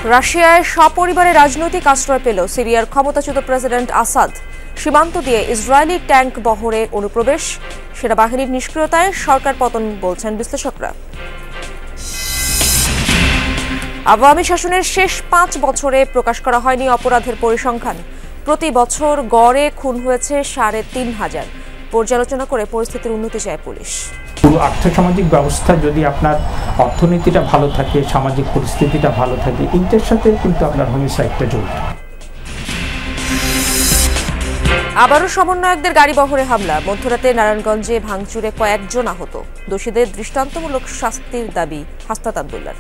রাশিয়ায় সপরিবারে রাজনৈতিক আশ্রয় পেল সিরিয়ার ক্ষমতাচ্যুত প্রেসিডেন্ট আসাদ। সীমান্ত দিয়ে ইসরায়েলি ট্যাঙ্ক বহরে অনুপ্রবেশ, সেনাবাহিনীর নিষ্ক্রিয়তায় সরকার পতন বলছেন বিশ্লেষকরা। আওয়ামী শাসনের শেষ 5 বছরে প্রকাশ করা হয়নি অপরাধের পরিসংখ্যান। প্রতি বছর গড়ে খুন হয়েছে 3,500। পর্যালোচনা করে পরিস্থিতির উন্নতি চায় পুলিশ। পুরো আর্থসামাজিক ব্যবস্থা যদি আপনার অর্থনীতিটা ভালো থাকে, সামাজিক পরিস্থিতিটা ভালো থাকে, এইটার সাথে কিন্তু আপনার হোমিসাইডটা জড়িত। আবারও সমন্বয়কদের গাড়ি বহরে হামলা, মধ্যরাতে নারায়ণগঞ্জে ভাঙচুরে কয়েকজন আহত। দোষীদের দৃষ্টান্তমূলক শাস্তির দাবি হাসনাত আব্দুল্লাহর।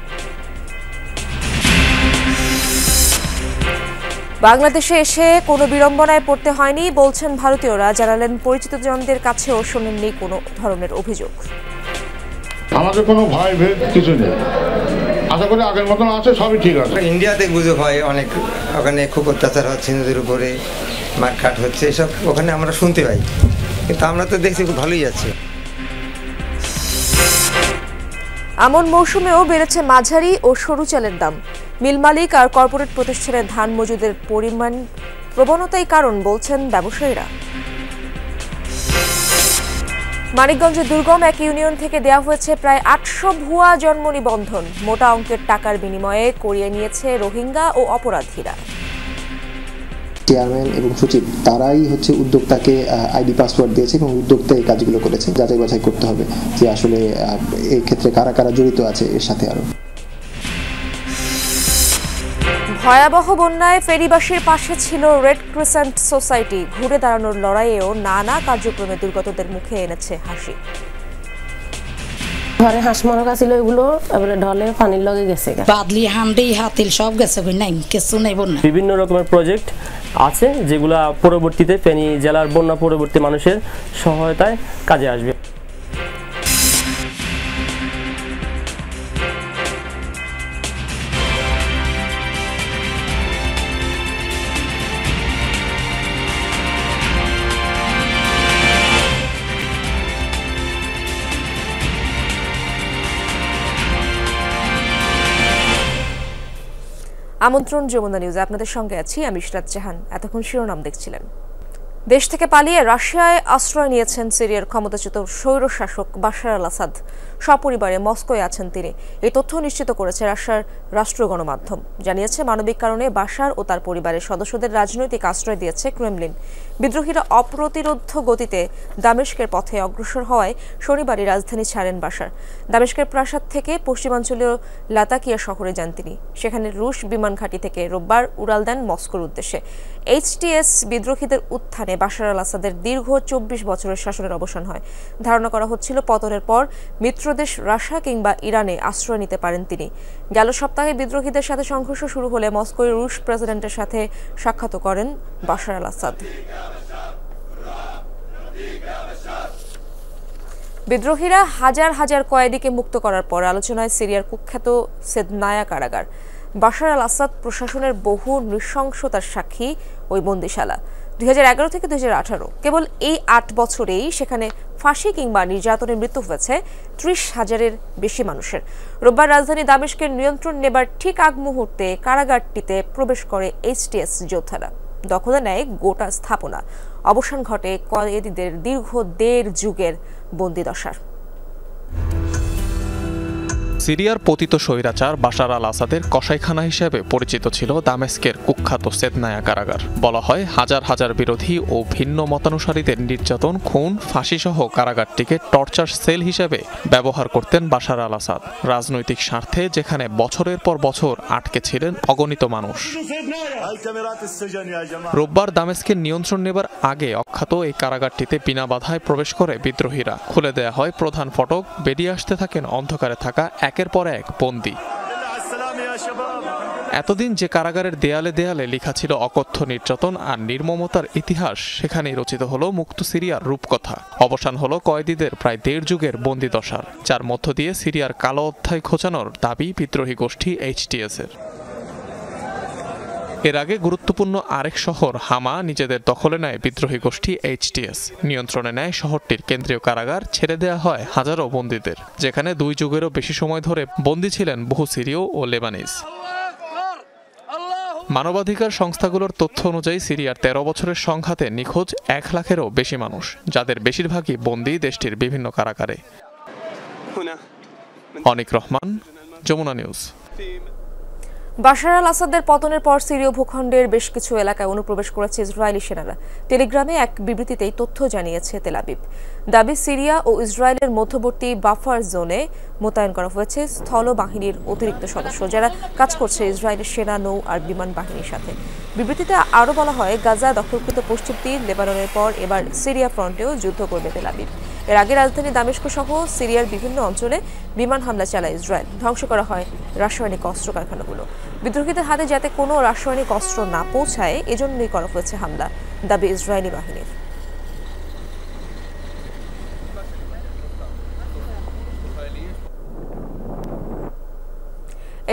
বাংলাদেশে এসে কোনো বিড়ম্বনায় পড়তে হয়নি বলছেন ভারতীয়রা। জানালেন পরিচিতজনদের কাছেও শোনেননি কোনো ধরনের অভিযোগ। আমাদের কোনো ভয় ভেদ কিছু নেই, আশা করি আগের মতন আছে, সবই ঠিক আছে। ইন্ডিয়াতে গুজব হয় অনেক, ওখানে খুব অত্যাচার হচ্ছে, হিন্দুদের উপরে মারকাট হচ্ছে, এসব ওখানে আমরা শুনতে পাই, কিন্তু আমরা তো দেখছি খুব ভালোই আছে। আমন মৌসুমেও বেড়েছে মাঝারি ও সরু চালের দাম। মিল মালিক আর কর্পোরেট প্রতিষ্ঠানের ধান মজুদের পরিমাণ প্রবণতাই কারণ বলছেন ব্যবসায়ীরা। মানিকগঞ্জের দুর্গম এক ইউনিয়ন থেকে দেয়া হয়েছে প্রায় 800 ভুয়া জন্ম নিবন্ধন। মোটা অঙ্কের টাকার বিনিময়ে করিয়ে নিয়েছে রোহিঙ্গা ও অপরাধীরা। চেয়ারম্যান এবং সচিব তারাই উদ্যোক্তাকে আইডি পাসওয়ার্ড দিয়েছে এবং উদ্যোক্তা এই কাজগুলো করেছে। যাচাই বাছাই করতে হবে যে আসলে এই ক্ষেত্রে কারা কারা জড়িত আছে এর সাথে। আরো ভয়াবহ বন্যায় ফেরিবাসীর পাশে ছিল রেড ক্রিসেন্ট সোসাইটি। ঘুরে দাঁড়ানোর লড়াইয়েও নানা কার্যক্রমে দুর্গতদের মুখে এনেছে হাসি। ঘরে হাঁস মরকা ছিল, এগুলো এবারে ঢলে পানির লগে গেছে, বাদলি হান্ডি হাতিল সব গেছে, নাই কিছু নেই। বন্যা বিভিন্ন রকমের প্রজেক্ট আছে যেগুলা পরবর্তীতে ফেনী জেলার বন্যা পরবর্তী মানুষের সহায়তায় কাজে আসবে। আমন্ত্রণ যমুনা নিউজে আপনাদের সঙ্গে আছি আমি ইশরাত জাহান। এতক্ষণ শিরোনাম দেখছিলেন। দেশ থেকে পালিয়ে রাশিয়ায় আশ্রয় নিয়েছেন সিরিয়ার ক্ষমতাচ্যুত স্বৈরশাসক বাশার আল আসাদ। সপরিবারে মস্কোয় আছেন তিনি। এই তথ্য নিশ্চিত করেছে রাশিয়ার রাষ্ট্রীয় গণমাধ্যম। জানিয়েছে মানবিক কারণে বাশার ও তার পরিবারের সদস্যদের রাজনৈতিক আশ্রয় দিয়েছে ক্রেমলিন। বিদ্রোহীরা অপ্রতিরোধ গতিতে দামেস্কের পথে অগ্রসর হওয়ায় শনিবারই রাজধানী ছাড়েন বাশার। দামেস্কের প্রাসাদ থেকে পশ্চিমাঞ্চলীয় লাতাকিয়া শহরে যান তিনি। সেখানে রুশ বিমান ঘাঁটি থেকে রোববার উড়াল দেন মস্কোর উদ্দেশ্যে। এইচটিএস বিদ্রোহীদের উত্থানে বাশার আল আসাদের দীর্ঘ 24 বছরের শাসনের অবসান হয়। ধারণা করা হচ্ছিল পতনের পর মিত্রদেশ রাশিয়া কিংবা ইরানে আশ্রয় নিতে পারেন তিনি। গেল সপ্তাহে বিদ্রোহীদের সাথে সংঘর্ষ শুরু হলে মস্কোয় রুশ প্রেসিডেন্টের সাথে সাক্ষাৎ করেন বাশার আল আসাদ। বিদ্রোহীরা হাজার হাজার কয়েদিকে মুক্ত করার পর আলোচনায় সিরিয়ার কুখ্যাত সেদনায়া কারাগার। বাশার আল আসাদ প্রশাসনের বহু নৃশংসতার সাক্ষী ওই বন্দিশালা। 2011 থেকে 2018 কেবল এই 8 বছরেই সেখানে ফাঁসি কিংবা নির্যাতনের মৃত্যু হয়েছে 30,000-এর বেশি মানুষের। রোববার রাজধানী দামেস্কের নিয়ন্ত্রণ নেবার ঠিক আগ মুহূর্তে কারাগারটিতে প্রবেশ করে এইচটিএস যোদ্ধারা। দখলে নেয় গোটা স্থাপনা। অবসান ঘটে কয়েদিদের দীর্ঘ 1.5 যুগের বন্দিদশার। সিরিয়ার পতিত স্বৈরাচার বাশার আল আসাদের কসাইখানা হিসেবে পরিচিত ছিল দামেস্কের কুখ্যাত সেদনায়া কারাগার। বলা হয় হাজার হাজার বিরোধী ও ভিন্ন মতানুসারীদের নির্যাতন, খুন, ফাঁসিসহ কারাগারটিকে টর্চার সেল হিসেবে ব্যবহার করতেন বাশার আল আসাদ। রাজনৈতিক স্বার্থে যেখানে বছরের পর বছর আটকে ছিলেন অগণিত মানুষ। রোববার দামেস্কের নিয়ন্ত্রণ নেবার আগে অখ্যাত এই কারাগারটিতে বিনা বাধায় প্রবেশ করে বিদ্রোহীরা। খুলে দেয়া হয় প্রধান ফটক, বেরিয়ে আসতে থাকেন অন্ধকারে থাকা একের পর এক বন্দী। এতদিন যে কারাগারের দেয়ালে দেয়ালে লেখা ছিল অকথ্য নির্যাতন আর নির্মমতার ইতিহাস, সেখানেই রচিত হলো মুক্ত সিরিয়ার রূপকথা। অবসান হলো কয়েদিদের প্রায় 1.5 যুগের বন্দিদশার, যার মধ্য দিয়ে সিরিয়ার কালো অধ্যায় ঘোচানোর দাবি বিদ্রোহী গোষ্ঠী এইচটিএস-এর। এর আগে গুরুত্বপূর্ণ আরেক শহর হামা নিজেদের দখলে নেয় বিদ্রোহী গোষ্ঠী এইচটিএস। নিয়ন্ত্রণে নেয় শহরটির কেন্দ্রীয় কারাগার, ছেড়ে দেয়া হয় হাজারো বন্দীদের, যেখানে 2 যুগেরও বেশি সময় ধরে বন্দী ছিলেন বহু সিরীয় ও লেবানিজ। মানবাধিকার সংস্থাগুলোর তথ্য অনুযায়ী সিরিয়ার ১৩ বছরের সংঘাতে নিখোঁজ ১ লাখেরও বেশি মানুষ, যাদের বেশিরভাগই বন্দী দেশটির বিভিন্ন কারাগারে। অনিক রহমান, যমুনা নিউজ। বাশার আল আসাদের পতনের পর সিরীয় ভূখণ্ডের বেশ কিছু এলাকায় অনুপ্রবেশ করেছে ইসরায়েলি সেনারা। টেলিগ্রামে এক বিবৃতিতে এই তথ্য জানিয়েছে তেল আবিব। দাবি, সিরিয়া ও ইসরায়েলের মধ্যবর্তী বাফার জোনে মোতায়েন করা হয়েছে স্থল বাহিনীর অতিরিক্ত সদস্য, যারা কাজ করছে ইসরায়েলের সেনা, নৌ আর বিমান বাহিনীর সাথে। বিবৃতিতে আরও বলা হয়, গাজা দখলকৃত পশ্চিম তীর লেবাননের পর এবার সিরিয়া ফ্রন্টেও যুদ্ধ করবে তেল আবিব। এর আগে রাজধানী দামেস্ক সহ সিরিয়ার বিভিন্ন অঞ্চলে বিমান হামলা চালায় ইসরায়েল। ধ্বংস করা হয় রাসায়নিক অস্ত্র কারখানাগুলো। বিদ্রোহীদের হাতে যাতে কোনো রাসায়নিক অস্ত্র না পৌঁছায়, এজন্যই করা হয়েছে হামলা, দাবি ইসরায়েলি বাহিনীর।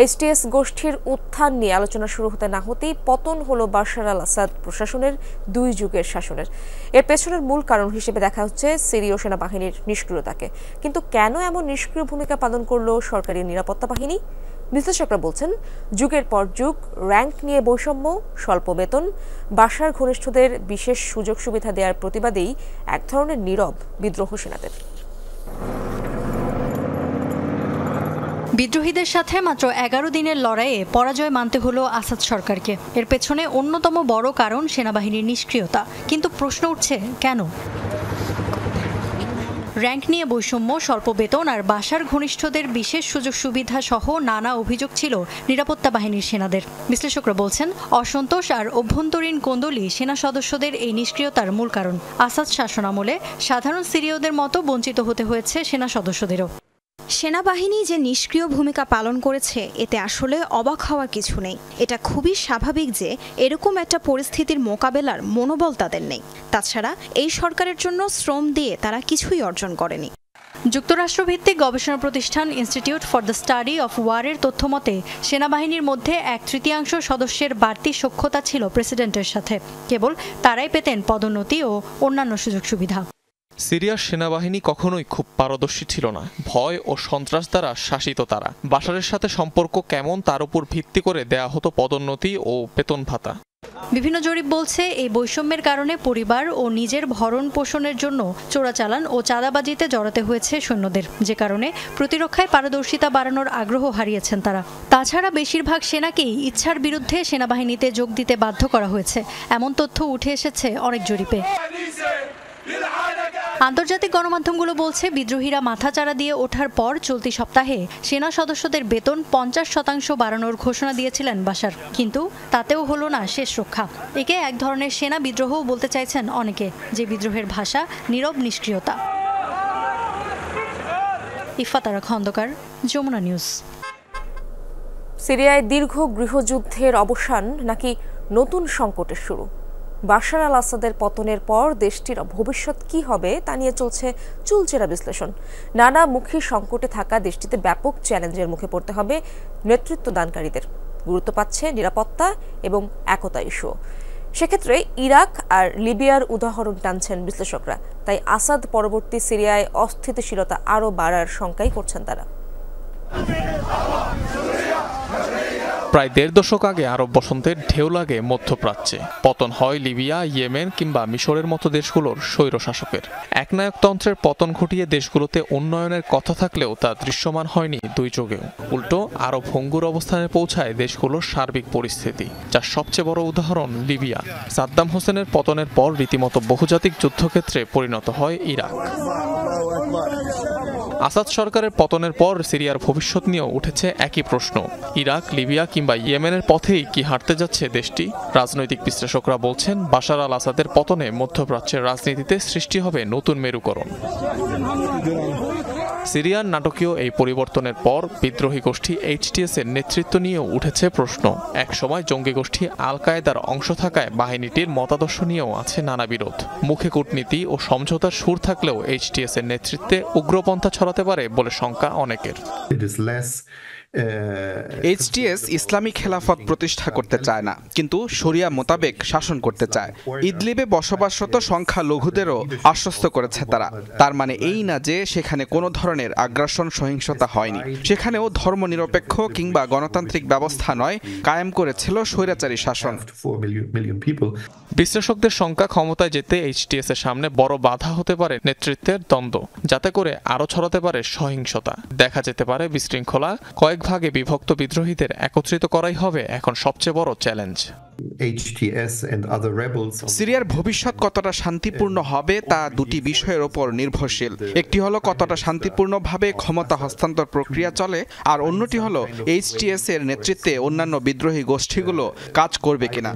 এইচটিএস গোষ্ঠীর উত্থান নিয়ে আলোচনা শুরু হতে না হতেই পতন হলো বাশার আল আসাদ প্রশাসনের ২ যুগের শাসনের। এর পেছনের মূল কারণ হিসেবে দেখা হচ্ছে সিরীয় সেনাবাহিনীর নিষ্ক্রিয়তাকে। কিন্তু কেন এমন নিষ্ক্রিয় ভূমিকা পালন করলো সরকারি নিরাপত্তা বাহিনী? বিশ্লেষকরা বলছেন, যুগের পর যুগ র্যাঙ্ক নিয়ে বৈষম্য, স্বল্প বেতন, বাশার ঘনিষ্ঠদের বিশেষ সুযোগ সুবিধা দেওয়ার প্রতিবাদেই এক ধরনের নীরব বিদ্রোহ সেনাদের। বিদ্রোহীদের সাথে মাত্র ১১ দিনের লড়াইয়ে পরাজয় মানতে হলো আসাদ সরকারকে। এর পেছনে অন্যতম বড় কারণ সেনাবাহিনীর নিষ্ক্রিয়তা। কিন্তু প্রশ্ন উঠছে, কেন? র্যাঙ্ক নিয়ে বৈষম্য, স্বল্প বেতন আর বাশার ঘনিষ্ঠদের বিশেষ সুযোগ সুবিধা সহ নানা অভিযোগ ছিল নিরাপত্তা বাহিনীর সেনাদের। বিশ্লেষকরা বলছেন, অসন্তোষ আর অভ্যন্তরীণ কোন্দলই সেনা সদস্যদের এই নিষ্ক্রিয়তার মূল কারণ। আসাদ শাসনামলে সাধারণ সিরীয়দের মতো বঞ্চিত হতে হয়েছে সেনা সদস্যদেরও। সেনাবাহিনী যে নিষ্ক্রিয় ভূমিকা পালন করেছে, এতে আসলে অবাক হওয়ার কিছু নেই। এটা খুবই স্বাভাবিক যে এরকম একটা পরিস্থিতির মোকাবেলার মনোবল তাদের নেই। তাছাড়া এই সরকারের জন্য শ্রম দিয়ে তারা কিছুই অর্জন করেনি। যুক্তরাষ্ট্রভিত্তিক গবেষণা প্রতিষ্ঠান institute for the study of ওয়ারের তথ্যমতে সেনাবাহিনীর মধ্যে ১/৩ সদস্যের বাড়তি সখ্যতা ছিল প্রেসিডেন্টের সাথে। কেবল তারাই পেতেন পদোন্নতি ও অন্যান্য সুযোগ সুবিধা। সিরিয়ার সেনাবাহিনী কখনোই খুব পারদর্শী ছিল না। ভয় ও সন্ত্রাস দ্বারা শাসিত তারা। বাশারের সাথে সম্পর্ক কেমন তার উপর ভিত্তি করে দেয়া হতো পদোন্নতি ও বেতন ভাতা। বিভিন্ন জরিপ বলছে, এই বৈষম্যের কারণে পরিবার ও নিজের ভরণ পোষণের জন্য চোরাচালান ও চাঁদাবাজিতে জড়াতে হয়েছে সৈন্যদের, যে কারণে প্রতিরক্ষায় পারদর্শিতা বাড়ানোর আগ্রহ হারিয়েছেন তারা। তাছাড়া বেশিরভাগ সেনাকেই ইচ্ছার বিরুদ্ধে সেনাবাহিনীতে যোগ দিতে বাধ্য করা হয়েছে, এমন তথ্য উঠে এসেছে অনেক জরিপে। আন্তর্জাতিক গণমাধ্যমগুলো বলছে, বিদ্রোহীরা মাথাচাড়া দিয়ে ওঠার পর চলতি সপ্তাহে সেনা সদস্যদের বেতন ৫০% বাড়ানোর ঘোষণা দিয়েছিলেন বাশার। কিন্তু তাতেও হলো না শেষ রক্ষা। একে এক ধরনের সেনা বিদ্রোহও বলতে চাইছেন অনেকে, যে বিদ্রোহের ভাষা নীরব নিষ্ক্রিয়তা। ইফাতারা খন্দকার, যমুনা নিউজ। সিরিয়ায় দীর্ঘ গৃহযুদ্ধের অবসান নাকি নতুন সংকটের শুরু? বাশার আল আসাদের পতনের পর দেশটির ভবিষ্যৎ কি হবে তা নিয়ে চলছে চুলচেরা বিশ্লেষণ। নানামুখী সংকটে থাকা দেশটিতে ব্যাপক চ্যালেঞ্জের মুখে পড়তে হবে নেতৃত্ব দানকারীদের। গুরুত্ব পাচ্ছে নিরাপত্তা এবং একতা ইস্যু। সেক্ষেত্রে ইরাক আর লিবিয়ার উদাহরণ টানছেন বিশ্লেষকরা। তাই আসাদ পরবর্তী সিরিয়ায় অস্থিতিশীলতা আরও বাড়ার শঙ্কাই করছেন তারা। প্রায় ১.৫ দশক আগে আরব বসন্তের ঢেউ লাগে মধ্যপ্রাচ্যে। পতন হয় লিবিয়া, ইয়েমেন কিংবা মিশরের মতো দেশগুলোর স্বৈরশাসকের। একনায়কতন্ত্রের পতন ঘটিয়ে দেশগুলোতে উন্নয়নের কথা থাকলেও তা দৃশ্যমান হয়নি দুই চোখেও। উল্টো আরো ভঙ্গুর অবস্থানে পৌঁছায় দেশগুলোর সার্বিক পরিস্থিতি, যার সবচেয়ে বড় উদাহরণ লিবিয়া। সাদ্দাম হোসেনের পতনের পর রীতিমতো বহুজাতিক যুদ্ধক্ষেত্রে পরিণত হয় ইরাক। আসাদ সরকারের পতনের পর সিরিয়ার ভবিষ্যৎ নিয়েও উঠেছে একই প্রশ্ন। ইরাক, লিবিয়া কিংবা ইয়েমেনের পথেই কি হাঁটতে যাচ্ছে দেশটি? রাজনৈতিক বিশ্লেষকরা বলছেন, বাশার আল আসাদের পতনে মধ্যপ্রাচ্যের রাজনীতিতে সৃষ্টি হবে নতুন মেরুকরণ। সিরিয়ার নাটকীয় এই পরিবর্তনের পর বিদ্রোহী গোষ্ঠী এইচটিএস এর নেতৃত্ব নিয়েও উঠেছে প্রশ্ন। একসময় জঙ্গি গোষ্ঠী আল কায়েদার অংশ থাকায় বাহিনীটির মতাদর্শ নিয়েও আছে নানা বিরোধ। মুখে কূটনীতি ও সমঝোতার সুর থাকলেও এইচটিএস এর নেতৃত্বে উগ্রপন্থা ছড়াতে পারে বলে শঙ্কা অনেকের। এইচটিএস ইসলামী খেলাফত প্রতিষ্ঠা করতে চায় না, কিন্তু শরিয়া মোতাবেক শাসন করতে চায়। ইদলিবে বসবাসরত সংখ্যালঘুদেরও আশ্বস্ত করেছে তারা। তার মানে এই না যে সেখানে কোনো ধরনের আগ্রাসন সহিংসতা হয়নি। সেখানেও ধর্মনিরপেক্ষ কিংবা গণতান্ত্রিক ব্যবস্থা নয়, কায়েম করেছিল স্বৈরাচারী শাসন। বিশ্লেষকদের সংখ্যা ক্ষমতায় যেতে এইচটিএস এর সামনে বড় বাধা হতে পারে নেতৃত্বের দ্বন্দ্ব, যাতে করে আরো ছড়াতে পারে সহিংসতা। দেখা যেতে পারে বিশৃঙ্খলা। কয়েক ভাগে বিভক্ত বিদ্রোহীদের একত্রিত করাই হবে এখন সবচেয়ে বড় চ্যালেঞ্জ। সিরিয়ার ভবিষ্যৎ কতটা শান্তিপূর্ণ হবে তা দুটি বিষয়ের ওপর নির্ভরশীল। একটি হলো কতটা শান্তিপূর্ণভাবে ক্ষমতা হস্তান্তর প্রক্রিয়া চলে, আর অন্যটি হলো এইচটিএস এর নেতৃত্বে অন্যান্য বিদ্রোহী গোষ্ঠীগুলো কাজ করবে কিনা।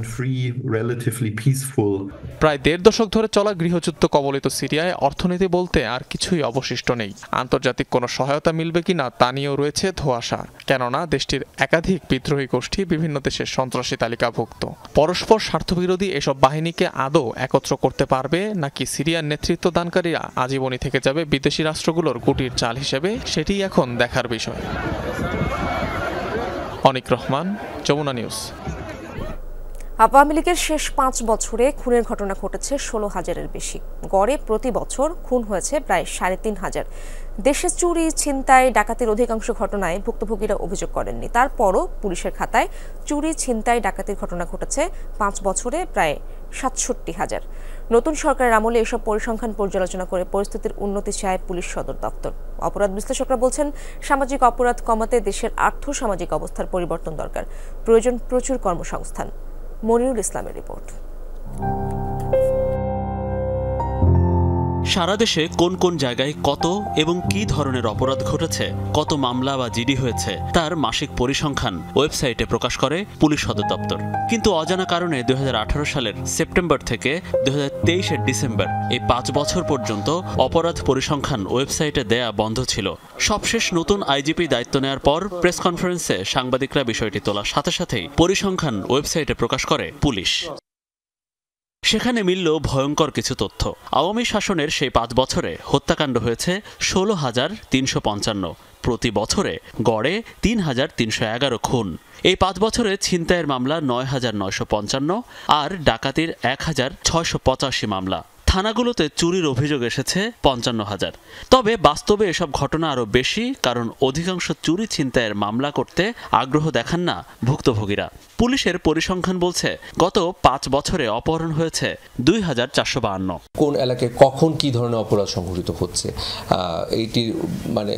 প্রায় ১.৫ দশক ধরে চলা গৃহযুদ্ধ কবলিত সিরিয়ায় অর্থনীতি বলতে আর কিছুই অবশিষ্ট নেই। আন্তর্জাতিক কোনো সহায়তা মিলবে কিনা তা নিয়েও রয়েছে ধোঁয়াশা, কেননা দেশটির একাধিক বিদ্রোহী গোষ্ঠী বিভিন্ন দেশের সন্ত্রাসী তালিকাভুক্ত। পরস্পর স্বার্থবিরোধী এসব বাহিনীকে আদৌ একত্র করতে পারবে নাকি সিরিয়ার নেতৃত্ব দানকারীরা আজীবনই থেকে যাবে বিদেশি রাষ্ট্রগুলোর গুটির চাল হিসেবে, সেটি এখন দেখার বিষয়। অনিক রহমান, যমুনা নিউজ। আওয়ামী লীগের শেষ ৫ বছরে খুনের ঘটনা ঘটেছে ১৬,০০০-এর বেশি। গড়ে প্রতি বছর খুন হয়েছে প্রায় ৩৫,০০০। দেশে চুরি, ছিনতাই, ডাকাতির অধিকাংশ ঘটনায় ভুক্তভোগীরা অভিযোগ করেননি। তারপরও পুলিশের খাতায় চুরি, ছিনতাই, ডাকাতির ঘটনা ঘটেছে ৫ বছরে প্রায় ৬৭,০০০। নতুন সরকারের আমলে এসব পরিসংখ্যান পর্যালোচনা করে পরিস্থিতির উন্নতি চায় পুলিশ সদর দপ্তর। অপরাধ বিশ্লেষকরা বলছেন, সামাজিক অপরাধ কমাতে দেশের আর্থ-সামাজিক অবস্থার পরিবর্তন দরকার। প্রয়োজন প্রচুর কর্মসংস্থান। মনিরুল ইসলামের রিপোর্ট। সারা দেশে কোন কোন জায়গায় কত এবং কি ধরনের অপরাধ ঘটেছে, কত মামলা বা জিডি হয়েছে, তার মাসিক পরিসংখ্যান ওয়েবসাইটে প্রকাশ করে পুলিশ সদর দপ্তর। কিন্তু অজানা কারণে ২০১৮ সালের সেপ্টেম্বর থেকে ২০২৩-এর ডিসেম্বর এই ৫ বছর পর্যন্ত অপরাধ পরিসংখ্যান ওয়েবসাইটে দেয়া বন্ধ ছিল। সবশেষ নতুন আইজিপি দায়িত্ব নেওয়ার পর প্রেস কনফারেন্সে সাংবাদিকরা বিষয়টি তোলার সাথে সাথেই পরিসংখ্যান ওয়েবসাইটে প্রকাশ করে পুলিশ। সেখানে মিলল ভয়ঙ্কর কিছু তথ্য। আওয়ামী শাসনের সেই ৫ বছরে হত্যাকাণ্ড হয়েছে ১৬,৩৫৫। প্রতি বছরে গড়ে ৩,৩১১ খুন। এই ৫ বছরে ছিনতাইয়ের মামলা ৯,৯৫৫ আর ডাকাতির ১,৬৮৫ মামলা। থানাগুলোতে চুরির অভিযোগ এসেছে ৫৫,০০০। তবে বাস্তবে এসব ঘটনা আরও বেশি, কারণ অধিকাংশ চুরি ছিনতাইয়ের মামলা করতে আগ্রহ দেখান না ভুক্তভোগীরা। পুলিশের পরিসংখ্যান বলছে গত ৫ বছরে অপহরণ হয়েছে ২,৪৫২। কোন এলাকায় কখন কি ধরনের অপরাধ সংঘটিত হচ্ছে, এইটির মানে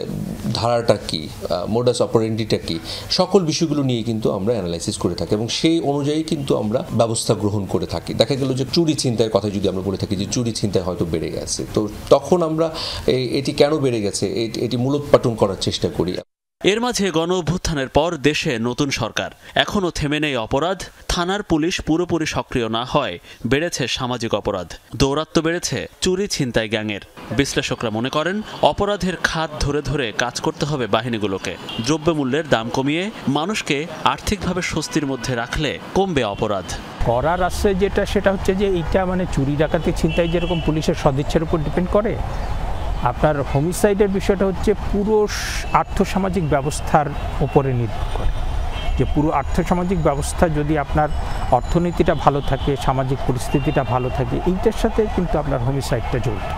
ধারাটা কি, মোডাস অপারেন্ডিটা কি, সকল বিষয়গুলো নিয়ে কিন্তু আমরা অ্যানালাইসিস করে থাকি এবং সেই অনুযায়ী কিন্তু আমরা ব্যবস্থা গ্রহণ করে থাকি। দেখা গেল যে চুরি ছিনতাইয়ের কথা যদি আমরা বলে থাকি যে চুরি ছিনতাই হয়তো বেড়ে গেছে, তো তখন আমরা এটি কেন বেড়ে গেছে এটি মূলোৎপাটন করার চেষ্টা করি। এর মাঝে গণ অভ্যুত্থানের পর দেশে নতুন সরকার, এখনও থেমে নেই অপরাধ। থানার পুলিশ পুরোপুরি সক্রিয় না হয় বেড়েছে সামাজিক অপরাধ, দৌরাত্ম্য বেড়েছে চুরি ছিনতাই গ্যাংয়ের। বিশ্লেষকরা মনে করেন অপরাধের খাত ধরে ধরে কাজ করতে হবে বাহিনীগুলোকে। দ্রব্যমূল্যের দাম কমিয়ে মানুষকে আর্থিকভাবে স্বস্তির মধ্যে রাখলে কমবে অপরাধ। করার আছে যেটা, সেটা হচ্ছে যে এইটা মানে চুরি ডাকাতি ছিনতাই যেরকম পুলিশের সদিচ্ছার উপর ডিপেন্ড করে, আপনার হোমিসাইডের বিষয়টা হচ্ছে পুরো আর্থসামাজিক ব্যবস্থার উপরে নির্ভর করে। যে পুরো আর্থসামাজিক ব্যবস্থা যদি আপনার অর্থনীতিটা ভালো থাকে, সামাজিক পরিস্থিতিটা ভালো থাকে, এইটার সাথে কিন্তু আপনার হোমিসাইডটা জড়িত।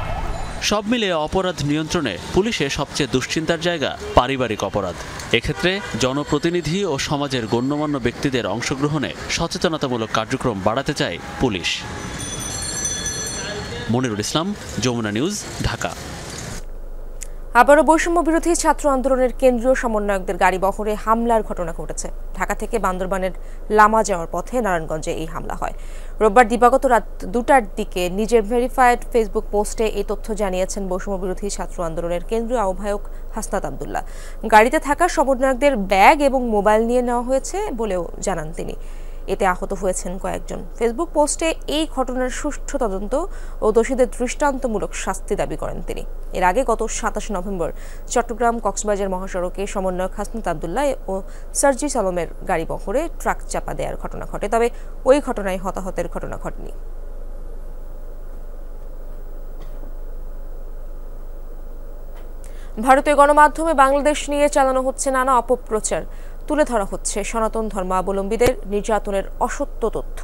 সব মিলে অপরাধ নিয়ন্ত্রণে পুলিশে সবচেয়ে দুশ্চিন্তার জায়গা পারিবারিক অপরাধ। এক্ষেত্রে জনপ্রতিনিধি ও সমাজের গণ্যমান্য ব্যক্তিদের অংশগ্রহণে সচেতনতামূলক কার্যক্রম বাড়াতে চায় পুলিশ। মনিরুল ইসলাম, যমুনা নিউজ, ঢাকা। আবারও বৈষম্য বিরোধী ছাত্র আন্দোলনের কেন্দ্রীয় সমন্বয়কদের গাড়ি বহরে হামলার ঘটনা ঘটেছে। ঢাকা থেকে বান্দরবানের লামা যাওয়ার পথে নারায়ণগঞ্জে এই হামলা হয়। রোববার দিবাগত রাত ২টার দিকে নিজের ভেরিফাইড ফেসবুক পোস্টে এই তথ্য জানিয়েছেন বৈষম্য বিরোধী ছাত্র আন্দোলনের কেন্দ্রীয় আহ্বায়ক হাসনাত আব্দুল্লাহ। গাড়িতে থাকা সমন্বয়কদের ব্যাগ এবং মোবাইল নিয়ে নেওয়া হয়েছে বলেও জানান তিনি। এতে আহত হয়েছেন কয়েকজন। ফেসবুক পোস্টে এই ঘটনার সুষ্ঠু তদন্ত ও দোষীদের দৃষ্টান্তমূলক শাস্তি দাবি করেন তিনি। এর আগে গত ২৭ নভেম্বর চট্টগ্রাম কক্সবাজার মহাসড়কে সমন্বয়ক হাসনাত আব্দুল্লাহ ও সার্জিস আলমের গাড়ি বহরে ট্রাক চাপা দেওয়ার ঘটনা ঘটে, তবে ওই ঘটনায় হতাহতের ঘটনা ঘটেনি। ভারতীয় গণমাধ্যমে বাংলাদেশ নিয়ে চালানো হচ্ছে নানা অপপ্রচার, তুলে ধরা হচ্ছে সনাতন ধর্মাবলম্বীদের নির্যাতনের অসত্য তথ্য।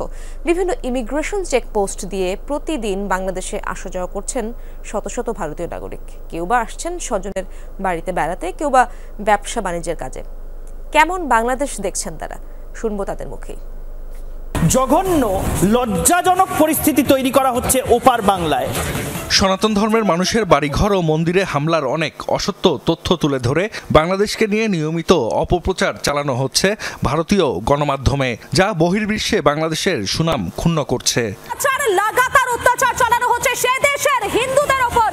বিভিন্ন ইমিগ্রেশন চেকপোস্ট দিয়ে প্রতিদিন বাংলাদেশে আসা যাওয়া করছেন শত শত ভারতীয় নাগরিক। কেউ বা আসছেন স্বজনের বাড়িতে বেড়াতে, কেউ বা ব্যবসা বাণিজ্যের কাজে। কেমন বাংলাদেশ দেখছেন তারা, শুনবো তাদের মুখেই। জঘন্য লজ্জাজনক পরিস্থিতি তৈরি করা হচ্ছে ওপার বাংলায়। সনাতন ধর্মের মানুষের বাড়িঘর ও মন্দিরে হামলার অনেক অসত্য তথ্য তুলে ধরে বাংলাদেশকে নিয়ে নিয়মিত অপপ্রচার চালানো হচ্ছে ভারতীয় গণমাধ্যমে, যা বহির্বিশ্বে বাংলাদেশের সুনাম ক্ষুণ্ণ করছে। লাগাতার অত্যাচার চালানো হচ্ছে সে দেশের হিন্দুদের উপর।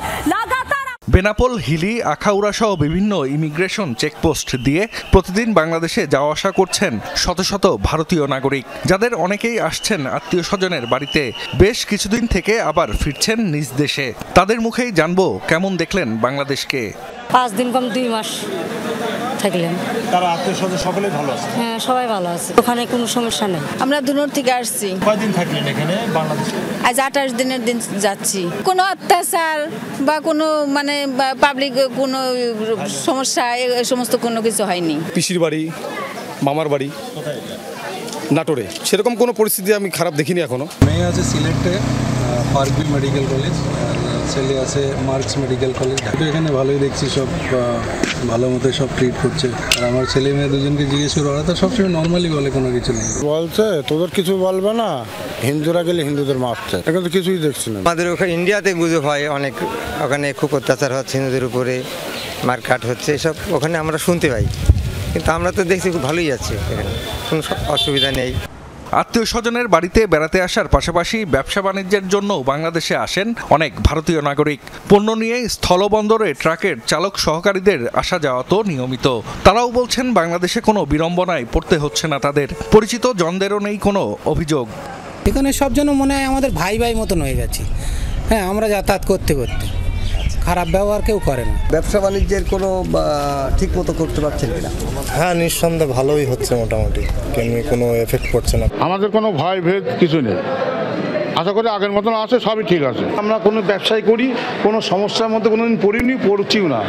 বেনাপোল, হিলি, আখাউড়া সহ বিভিন্ন ইমিগ্রেশন চেকপোস্ট দিয়ে প্রতিদিন বাংলাদেশে যাওয়া আসা করছেন শত শত ভারতীয় নাগরিক, যাদের অনেকেই আসছেন আত্মীয় স্বজনের বাড়িতে। বেশ কিছুদিন থেকে আবার ফিরছেন নিজ দেশে। তাদের মুখেই জানবো কেমন দেখলেন বাংলাদেশকে। 5 দিন কম 2 মাস থাকলেন। তারা আত্মীয় স্বজন সকলেই ভালো আছে? হ্যাঁ, সবাই ভালো আছে, ওখানে কোনো সমস্যা নেই। আমরা দূর থেকে আসছি। কয়দিন থাকলেন এখানে বাংলাদেশে? আজ 28 দিনের দিন যাচ্ছি। কোনো অত্যাচার বা কোনো মানে পাবলিক কোনো সমস্যা এই সমস্ত কোনো কিছু হয়নি। পিসির বাড়ি, মামার বাড়ি নাটোরে, সেরকম কোনো পরিস্থিতি আমি খারাপ দেখিনি এখনো। মেয়ে আছে সিলেটে পার্কভিল মেডিকেল কলেজ, আর ছেলে আছে মার্কস মেডিকেল কলেজ। এখানে ভালোই দেখছি, সব ভালো মতো সব ট্রিট করছে। আর আমার ছেলে মেয়ে দুজনকে জিজ্ঞেস করে, ওরা তো সবসময় নর্মালি বলে কোনো কিছু নেই। বলছে তোদের কিছু বলবে না, হিন্দুরা গেলে হিন্দুদের মারছে, এখন তো কিছুই দেখছি না। আমাদের ওখানে ইন্ডিয়াতে গুজব হয় অনেক, ওখানে খুব অত্যাচার হচ্ছে হিন্দুদের উপরে, মারকাট হচ্ছে, এসব ওখানে আমরা শুনতে পাই। কিন্তু আমরা তো দেখছি খুব ভালোই আছে, এখানে কোনো অসুবিধা নেই। আত্মীয় স্বজনের বাড়িতে বেড়াতে আসার পাশাপাশি ব্যবসা বাণিজ্যের জন্য বাংলাদেশে আসেন অনেক ভারতীয় নাগরিক। পণ্য নিয়ে স্থলবন্দরে ট্রাকের চালক সহকারীদের আসা যাওয়া তো নিয়মিত। তারাও বলছেন বাংলাদেশে কোনো বিড়ম্বনায় পড়তে হচ্ছে না তাদের। পরিচিত জনদেরও নেই কোনো অভিযোগ। এখানে সব যেন মনে হয় আমাদের ভাই ভাই মতন হয়ে যাচ্ছে। হ্যাঁ, আমরা যাতায়াত করতে করতে খারাপ ব্যবহার কেউ করে না। ব্যবসা বাণিজ্যের কোনো ঠিক মতো করতে পারছেন কিনা? হ্যাঁ, নিঃসন্দেহে ভালোই হচ্ছে, মোটামুটি কোনো এফেক্ট পড়ছে না। আমাদের কোনো ভয় ভেদ কিছু নেই, আশা করি আগের মতন আছে, সবই ঠিক আছে। আমরা কোনো ব্যবসায় করি, কোনো সমস্যার মধ্যে কোনোদিন পড়িনি, পড়ছিও না।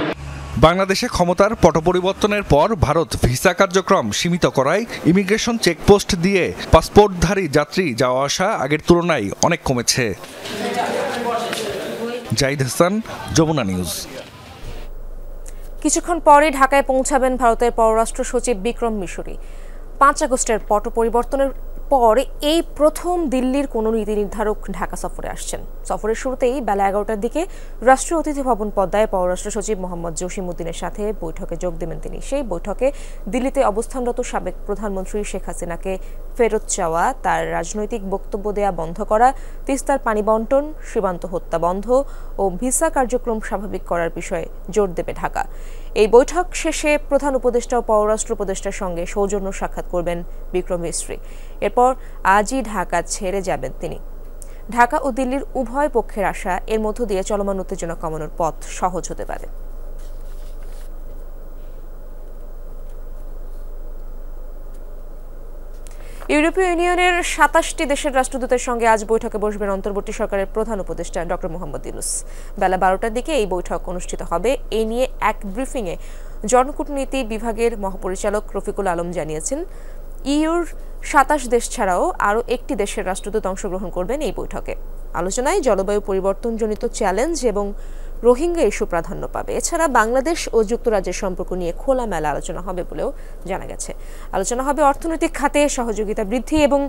বাংলাদেশে ক্ষমতার পট পরিবর্তনের পর ভারত ভিসা কার্যক্রম সীমিত করায় ইমিগ্রেশন চেকপোস্ট দিয়ে পাসপোর্টধারী যাত্রী যাওয়া আসা আগের তুলনায় অনেক কমেছে। জাহিদ হাসান, যমুনা নিউজ। কিছুক্ষণ পরে ঢাকায় পৌঁছাবেন ভারতের পররাষ্ট্র সচিব বিক্রম মিশরি। 5 আগস্টের পট পরিবর্তনের পর এই প্রথম দিল্লির কোনো নীতি নির্ধারক ঢাকা সফরে আসছেন। সফরের শুরুতেই বেলা 11টার দিকে রাষ্ট্রীয় অতিথি ভবন পদ্মায় পররাষ্ট্র সচিব মোহাম্মদ জসিমউদ্দিনের সাথে বৈঠকে যোগ দেবেন তিনি। সেই বৈঠকে দিল্লিতে অবস্থানরত সাবেক প্রধানমন্ত্রী শেখ হাসিনাকে ফেরত চাওয়া, তার রাজনৈতিক বক্তব্য দেয়া বন্ধ করা, তিস্তার পানি বন্টন, সীমান্ত হত্যা বন্ধ ও ভিসা কার্যক্রম স্বাভাবিক করার বিষয়ে জোর দেবে ঢাকা। এই বৈঠক শেষে প্রধান উপদেষ্টা ও পররাষ্ট্র উপদেষ্টার সঙ্গে সৌজন্য সাক্ষাৎ করবেন বিক্রম মিশ্রি। এরপর আজই ঢাকা ছেড়ে যাবেন তিনি। ঢাকা ও দিল্লির উভয় পক্ষের আশা এর মধ্য দিয়ে চলমান উত্তেজনা কমানোর পথ সহজ হতে পারে। ইউরোপীয় ইউনিয়নের 27টি দেশের রাষ্ট্রদূতের সঙ্গে আজ বৈঠকে বসবেন অন্তর্বর্তী সরকারের প্রধান উপদেষ্টা ডক্টর মোহাম্মদ ইউনূস। বেলা 12টার দিকে এই বৈঠক অনুষ্ঠিত হবে। এই নিয়ে এক ব্রিফিংয়ে জনকূটনীতি বিভাগের মহাপরিচালক রফিকুল আলম জানিয়েছেন, ইউর 27 দেশ ছাড়াও আরও একটি দেশের রাষ্ট্রদূত অংশগ্রহণ করবেন এই বৈঠকে। আলোচনায় জলবায়ু পরিবর্তনজনিত চ্যালেঞ্জ এবং রোহিঙ্গা ইস্যু প্রাধান্য পাবে। এছাড়া বাংলাদেশ ও যুক্তরাজ্যের সম্পর্ক নিয়ে খোলামেলা আলোচনা হবে বলেও জানা গেছে। আলোচনা হবে অর্থনৈতিক খাতে সহযোগিতা বৃদ্ধি এবং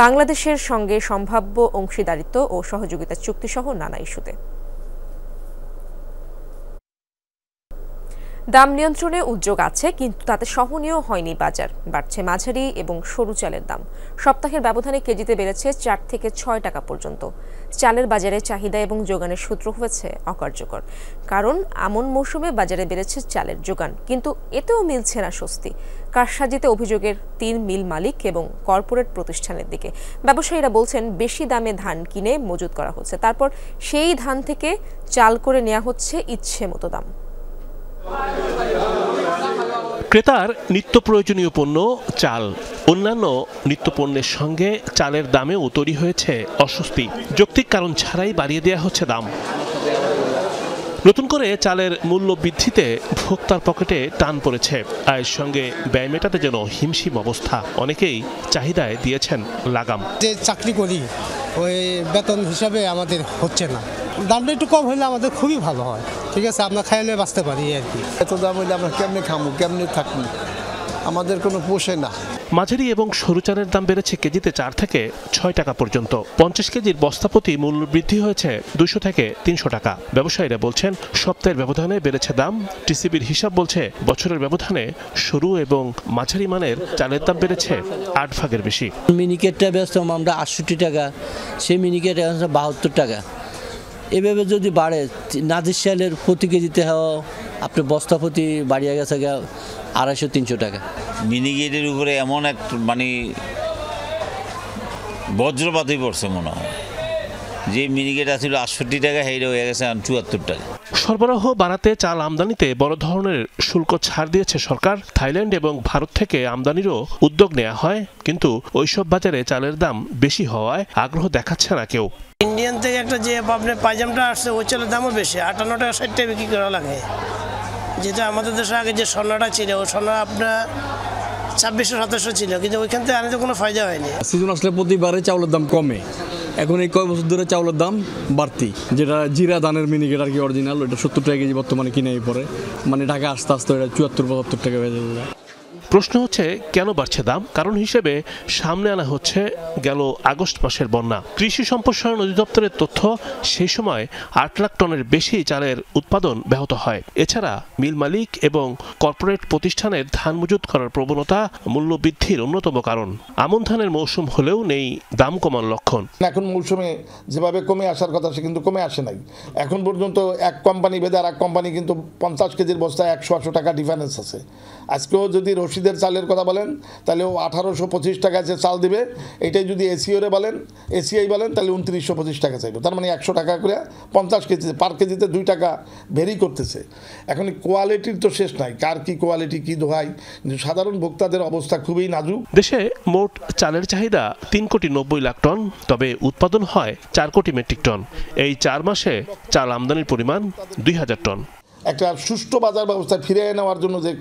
বাংলাদেশের সঙ্গে সম্ভাব্য অংশীদারিত্ব ও সহযোগিতা চুক্তি সহ নানা ইস্যুতে। দাম নিয়ন্ত্রণে উদ্যোগ আছে, কিন্তু তাতে সহনীয় হয়নি বাজার। বাড়ছে মাঝারি এবং সরু চালের দাম। সপ্তাহের ব্যবধানে কেজিতে বেড়েছে 4 থেকে 6 টাকা পর্যন্ত। চালের বাজারে চাহিদা এবং যোগানের সূত্র হয়েছে অকার্যকর। কারণ আমন মৌসুমে বাজারে বেড়েছে চালের যোগান, কিন্তু এতেও মিলছে না স্বস্তি। কারসাজিতে অভিযোগের 3 মিল মালিক এবং কর্পোরেট প্রতিষ্ঠানের দিকে। ব্যবসায়ীরা বলছেন বেশি দামে ধান কিনে মজুত করা হচ্ছে, তারপর সেই ধান থেকে চাল করে নেওয়া হচ্ছে ইচ্ছে মতো দাম। ক্রেতার নিত্য প্রয়োজনীয় পণ্য চাল, অন্যান্য নিত্যপণ্যের সঙ্গে চালের দামেও তৈরি হয়েছে অস্বস্তি। যৌক্তিক কারণ ছাড়াই বাড়িয়ে দেওয়া হচ্ছে দাম। নতুন করে চালের মূল্য বৃদ্ধিতে ভোক্তার পকেটে টান পড়েছে। আয়ের সঙ্গে ব্যয় মেটাতে যেন হিমশিম অবস্থা। অনেকেই চাহিদায় দিয়েছেন লাগাম। যে চাকরি করি ওই বেতন হিসাবে আমাদের হচ্ছে না, দামটা একটু কম হলে আমাদের খুবই ভালো হয়। ঠিক আছে, আমরা খাইলে বাঁচতে পারি আর কি। এত দাম হইলে আমরা কেমনে খামু, কেমনে থাকবো, আমাদের কোনো পোষে না। মাঝারি এবং সরু চালের দাম বেড়েছে কেজিতে 4 থেকে 6 টাকা পর্যন্ত। 50 কেজির বস্তাপ্রতি মূল্য বৃদ্ধি হয়েছে 200 থেকে 300 টাকা। ব্যবসায়ীরা বলছেন সপ্তাহের ব্যবধানে বেড়েছে দাম। টিসিবির হিসাব বলছে বছরের ব্যবধানে সরু এবং মাঝারি মানের চালের দাম বেড়েছে 8 ভাগের বেশি। মিনিকেটটা বেচতাম আমরা 68 টাকা, সেই মিনিকেট এখন 72 টাকা। এভাবে যদি বাড়ে, নাজির চালের প্রতি কেজিতে আপনার বস্তা প্রতি বাড়িয়ে গেছে 250-300 টাকা। মিনিকেটের উপরে এমন এক মানে বজ্রপাতই পড়ছে মনে হয়, যে মিনিকেট আছিল 68 টাকা, সেইটা হয়ে গেছে 74 টাকা। সরবরাহ বাড়াতে চাল আমদানিতে বড় ধরনের শুল্ক ছাড় দিয়েছে সরকার। থাইল্যান্ড এবং ভারত থেকে আমদানিরও উদ্যোগ নেওয়া হয়, কিন্তু ওইসব বাজারে চালের দাম বেশি হওয়ায় আগ্রহ দেখাচ্ছে না কেউ। ইন্ডিয়ান থেকে একটা যে আপনার পাইজামটা আসছে, ওই চালের দামও বেশি, 58 টাকা 60 টাকা বিক্রি করা লাগে। যেটা আমাদের দেশে আগে যে স্বর্ণটা ছিল, ওই স্বর্ণ আপনার 2600-2700 ছিল, কিন্তু ওইখান থেকে আনতে কোনো ফায়দা হয়নি। সিজন আসলে প্রতিবারে চাউলের দাম কমে, এখন এই কয় বছর ধরে চাউলের দাম বাড়তি। যেটা জিরা ধানের মিনিকেট আর কি অরিজিনাল, ওইটা 70 টাকা কেজি বর্তমানে কিনেই পড়ে, মানে ঢাকা আস্তে আস্তে ওইটা 74-75 টাকা হয়ে যাবে। প্রশ্ন হচ্ছে কেন বাড়ছে দাম? কারণ হিসেবে সামনে আনা হচ্ছে গেল আগস্ট মাসের বন্যা। কৃষি সম্প্রসারণ অধিদপ্তরের তথ্য, সেই সময় 8 লাখ টনের বেশি চালের উৎপাদন ব্যাহত হয়। এছাড়া মিল মালিক এবং কর্পোরেট প্রতিষ্ঠানের ধান মজুত করার প্রবণতা মূল্য বৃদ্ধির অন্যতম কারণ। আমন ধানের মৌসুম হলেও নেই দাম কমার লক্ষণ। এখন মৌসুমে যেভাবে কমে আসার কথা সে কিন্তু কমে আসে নাই। এখন পর্যন্ত এক কোম্পানি বেঁধে আর এক কোম্পানি কিন্তু 50 কেজির বস্তায় 100-800 টাকা ডিফারেন্স আছে। আজকেও যদি রশিদের চালের কথা বলেন তাহলে ও 1825 টাকা যে চাল দিবে, এটাই যদি এসিআই বলেন তাহলে 2925 টাকা চাইবে। তার মানে 100 টাকা করে 50 কেজি, পার কেজিতে 2 টাকা ভেরি করতেছে। এখন কোয়ালিটির তো শেষ নাই, কার কি কোয়ালিটি কি দোহাই, কিন্তু সাধারণ ভোক্তাদের অবস্থা খুবই নাজুক। দেশে মোট চালের চাহিদা 3,90,00,000 টন, তবে উৎপাদন হয় 4 কোটি মেট্রিক টন। এই 4 মাসে চাল আমদানির পরিমাণ 2000 টন। একটা সুষ্ঠু বাজার ব্যবস্থা ফিরিয়ে নেওয়ার জন্য যে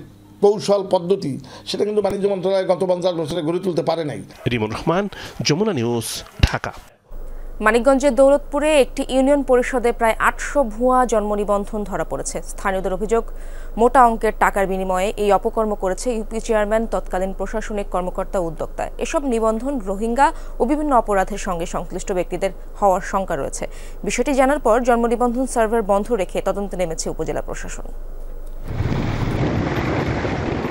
কৌশল পদ্ধতি, সেটা কিন্তু বাণিজ্য মন্ত্রণালয় গত 50 বছরে গড়ে তুলতে পারে নাই। রিমন রহমান, যমুনা নিউজ, ঢাকা। মানিকগঞ্জের দৌলতপুরে একটি ইউনিয়ন পরিষদে প্রায় 800 ভুয়া জন্ম নিবন্ধন ধরা পড়েছে। স্থানীয়দের অভিযোগ, মোটা অঙ্কের টাকার বিনিময়ে এই অপকর্ম করেছে ইউপি চেয়ারম্যান, তৎকালীন প্রশাসনিক কর্মকর্তা, উদ্যোক্তা। এসব নিবন্ধন রোহিঙ্গা ও বিভিন্ন অপরাধের সঙ্গে সংশ্লিষ্ট ব্যক্তিদের হওয়ার শঙ্কা রয়েছে। বিষয়টি জানার পর জন্ম নিবন্ধন সার্ভার বন্ধ রেখে তদন্তে নেমেছে উপজেলা প্রশাসন।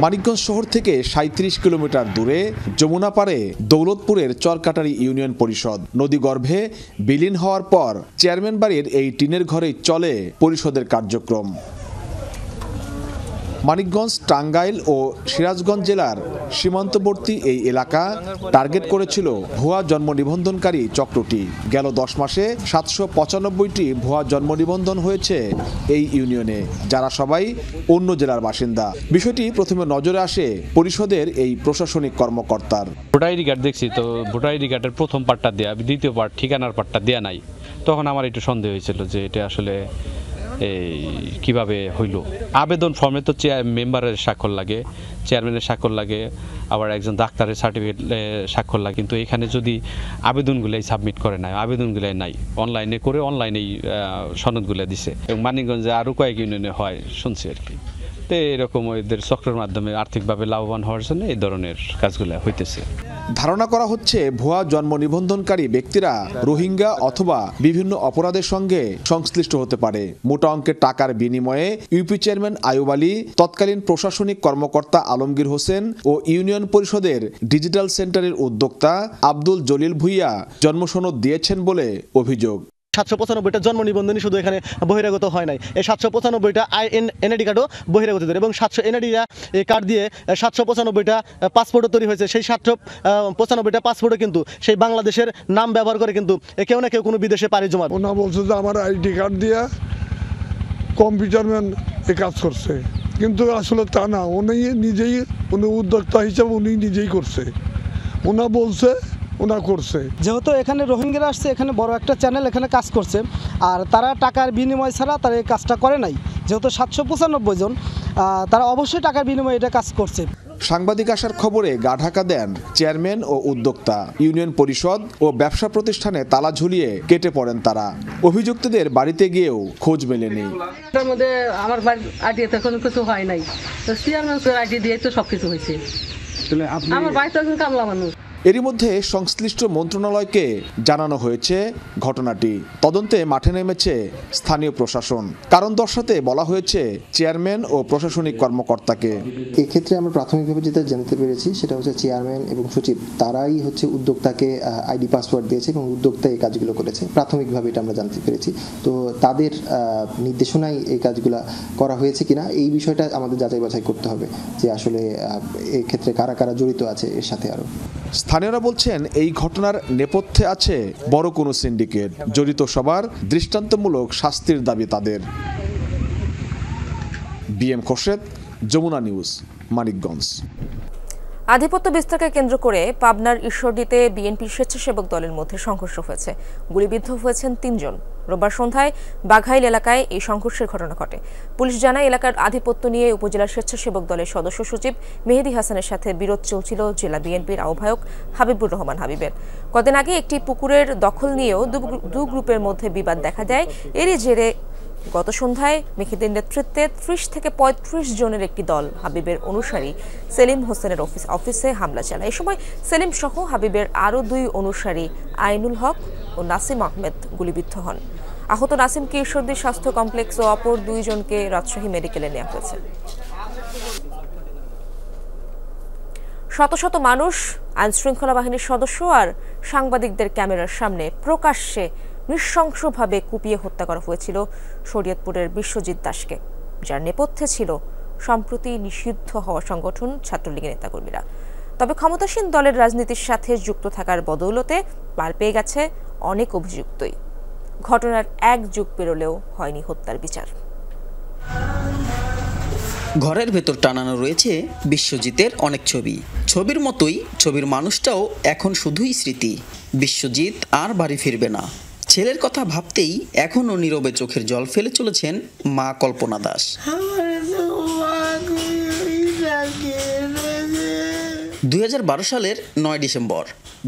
মানিকগঞ্জ শহর থেকে 37 কিলোমিটার দূরে যমুনা পারে দৌলতপুরের চরকাটারি ইউনিয়ন পরিষদ। নদীগর্ভে বিলীন হওয়ার পর চেয়ারম্যান বাড়ির এই টিনের ঘরেই চলে পরিষদের কার্যক্রম। মানিকগঞ্জ, টাঙ্গাইল ও সিরাজগঞ্জ জেলার সীমান্তবর্তী এই এলাকা টার্গেট করেছিল ভুয়া জন্ম নিবন্ধনকারী চক্রটি। গেল 10 মাসে 795টি ভুয়া জন্ম নিবন্ধন হয়েছে এই ইউনিয়নে, যারা সবাই অন্য জেলার বাসিন্দা। বিষয়টি প্রথমে নজরে আসে পরিষদের এই প্রশাসনিক কর্মকর্তার। ভোটার আইডি কার্ড দেখছি তো, ভোটার আইডি কার্ডের প্রথম পার্টটা দেয়া, দ্বিতীয় পার্ট ঠিকানার পার্টটা দেয়া নাই। তখন আমার একটু সন্দেহ হয়েছিল যে এটা আসলে কিভাবে হইল। আবেদন ফর্মে তো মেম্বারের স্বাক্ষর লাগে, চেয়ারম্যানের স্বাক্ষর লাগে, আবার একজন ডাক্তারের সার্টিফিকেট স্বাক্ষর লাগে। কিন্তু এখানে যদি আবেদনগুলাই সাবমিট করে নাই, আবেদনগুলাই নাই, অনলাইনে করে অনলাইনেই সনদগুলো দিছে। এবং মানিকগঞ্জে আরও কয়েক ইউনিয়নে হয় শুনছি আর কি। তো এরকম এদের চক্রের মাধ্যমে আর্থিকভাবে লাভবান হওয়ার জন্য এই ধরনের কাজগুলো হইতেছে। ধারণা করা হচ্ছে ভুয়া জন্ম নিবন্ধনকারী ব্যক্তিরা রোহিঙ্গা অথবা বিভিন্ন অপরাধের সঙ্গে সংশ্লিষ্ট হতে পারে। মোটা অঙ্কের টাকার বিনিময়ে ইউপি চেয়ারম্যান আয়ুব আলী, তৎকালীন প্রশাসনিক কর্মকর্তা আলমগীর হোসেন ও ইউনিয়ন পরিষদের ডিজিটাল সেন্টারের উদ্যোক্তা আব্দুল জলিল ভুইয়া জন্মসনদ দিয়েছেন বলে অভিযোগ। 795টা জন্ম নিবন্ধনই শুধু এখানে বহিরাগত হয় নাই, এই 795টা এনআইডি কার্ডও বহিরাগত, এবং 700 এনআইডিরা এই কার্ড দিয়ে 795টা পাসপোর্টও তৈরি হয়েছে। সেই 795টা পাসপোর্টও কিন্তু সেই বাংলাদেশের নাম ব্যবহার করে কিন্তু কেউ না কেউ কোনো বিদেশে পাড়ি জমা। ওনা বলছে যে আমার আইডি কার্ড দিয়ে কম্পিউটারম্যান এ কাজ করছে, কিন্তু আসলে তা না। উনি উদ্যোক্তা হিসাবে উনি নিজেই করছে। ওনা বলছে ওনা করছে। যেহেতু এখানে রোহিঙ্গারা আসছে, এখানে বড় একটা চ্যানেল এখানে কাজ করছে, আর তারা টাকার বিনিময় ছাড়া তারা এই কাজটা করে নাই। যেহেতু 795 জন, তারা অবশ্যই টাকার বিনিময়ে এটা কাজ করছে। সাংবাদিক আসার খবরে গা ঢাকা দেন চেয়ারম্যান ও উদ্যোক্তা। ইউনিয়ন পরিষদ ও ব্যবসা প্রতিষ্ঠানে তালা ঝুলিয়ে কেটে পড়েন তারা। অভিযুক্তদের বাড়িতে গিয়েও খোঁজ মেলেনি। তার মধ্যে আমার বাড়ির আইডিতে কোনো কিছু হয় নাই, তো চেয়ারম্যানের আইডি দিয়ে তো সব কিছু হয়েছে। আমার বাড়িতে একজন কামলা মানুষ। এরই মধ্যে সংশ্লিষ্ট মন্ত্রণালয়কে জানানো হয়েছে ঘটনাটি। তদন্তে মাঠে নেমেছে স্থানীয় প্রশাসন। কারণ দর্শাতে বলা হয়েছে চেয়ারম্যান ও প্রশাসনিক কর্মকর্তাকে। এক্ষেত্রে আমরা প্রাথমিকভাবে যেটা জানতে পেরেছি সেটা হচ্ছে চেয়ারম্যান এবং সচিব তারাই হচ্ছে উদ্যোক্তাকে আইডি পাসওয়ার্ড দিয়েছে এবং উদ্যোক্তা এই কাজগুলো করেছে। প্রাথমিকভাবে এটা আমরা জানতে পেরেছি। তো তাদের নির্দেশনায় এই কাজগুলো করা হয়েছে কিনা এই বিষয়টা আমাদের যাচাই বাছাই করতে হবে যে আসলে এই ক্ষেত্রে কারা কারা জড়িত আছে এর সাথে। আরো স্থানীয়রা বলছেন এই ঘটনার নেপথ্যে আছে বড় কোনো সিন্ডিকেট। জড়িত সবার দৃষ্টান্তমূলক শাস্তির দাবি তাদের। BM Khorshed, Jamuna news, Manikganj. আধিপত্য বিস্তারকে কেন্দ্র করে পাবনার ঈশ্বরদীতে বিএনপি স্বেচ্ছাসেবক দলের মধ্যে সংঘর্ষ হয়েছে। গুলিবিদ্ধ হয়েছেন 3 জন। রোববার সন্ধ্যায় বাঘাইল এলাকায় এই সংঘর্ষের ঘটনা ঘটে। পুলিশ জানায় এলাকার আধিপত্য নিয়ে উপজেলা স্বেচ্ছাসেবক দলের সদস্য সচিব মেহেদী হাসানের সাথে বিরোধ চলছিল জেলা বিএনপির আহ্বায়ক হাবিবুর রহমান হাবিবের। কদিন আগে একটি পুকুরের দখল নিয়েও দু গ্রুপের মধ্যে বিবাদ দেখা দেয়। এরই জেরে গত সন্ধ্যায় মেহেদীর নেতৃত্বে 30 থেকে 35 জনের একটি দল হাবিবের অনুসারী সেলিম হোসেনের অফিসে হামলা চালায়। এই সময় সেলিম সহ হাবিবের আরও 2 অনুসারী আইনুল হক ও নাসিম আহমেদ গুলিবিদ্ধ হন। আহত নাসিমকে ঈশ্বরদী স্বাস্থ্য কমপ্লেক্স ও অপর 2 জনকে রাজশাহী মেডিকেলে নেওয়া হয়েছে। শত শত মানুষ, আইনশৃঙ্খলা বাহিনীর সদস্য আর সাংবাদিকদের ক্যামেরার সামনে প্রকাশ্যে নৃশংসভাবে কুপিয়ে হত্যা করা হয়েছিল শরীয়তপুরের বিশ্বজিৎ দাসকে, যার নেপথ্যে ছিল সম্প্রতি নিষিদ্ধ হওয়া সংগঠন ছাত্রলীগের নেতাকর্মীরা। তবে ক্ষমতাসীন দলের রাজনীতির সাথে যুক্ত থাকার বদৌলতে পার পেয়ে গেছে অনেক অভিযুক্তই। ঘটনার 1 যুগ পেরোলেও হয়নি হত্যার বিচার। ঘরের ভেতর টানানো রয়েছে বিশ্বজিতের অনেক ছবি। ছবির মতোই ছবির মানুষটাও এখন শুধুই স্মৃতি। বিশ্বজিৎ আর বাড়ি ফিরবে না। ছেলের কথা ভাবতেই এখনও নীরবে চোখের জল ফেলে চলেছেন মা কল্পনা দাস। 2012 সালের 9 ডিসেম্বর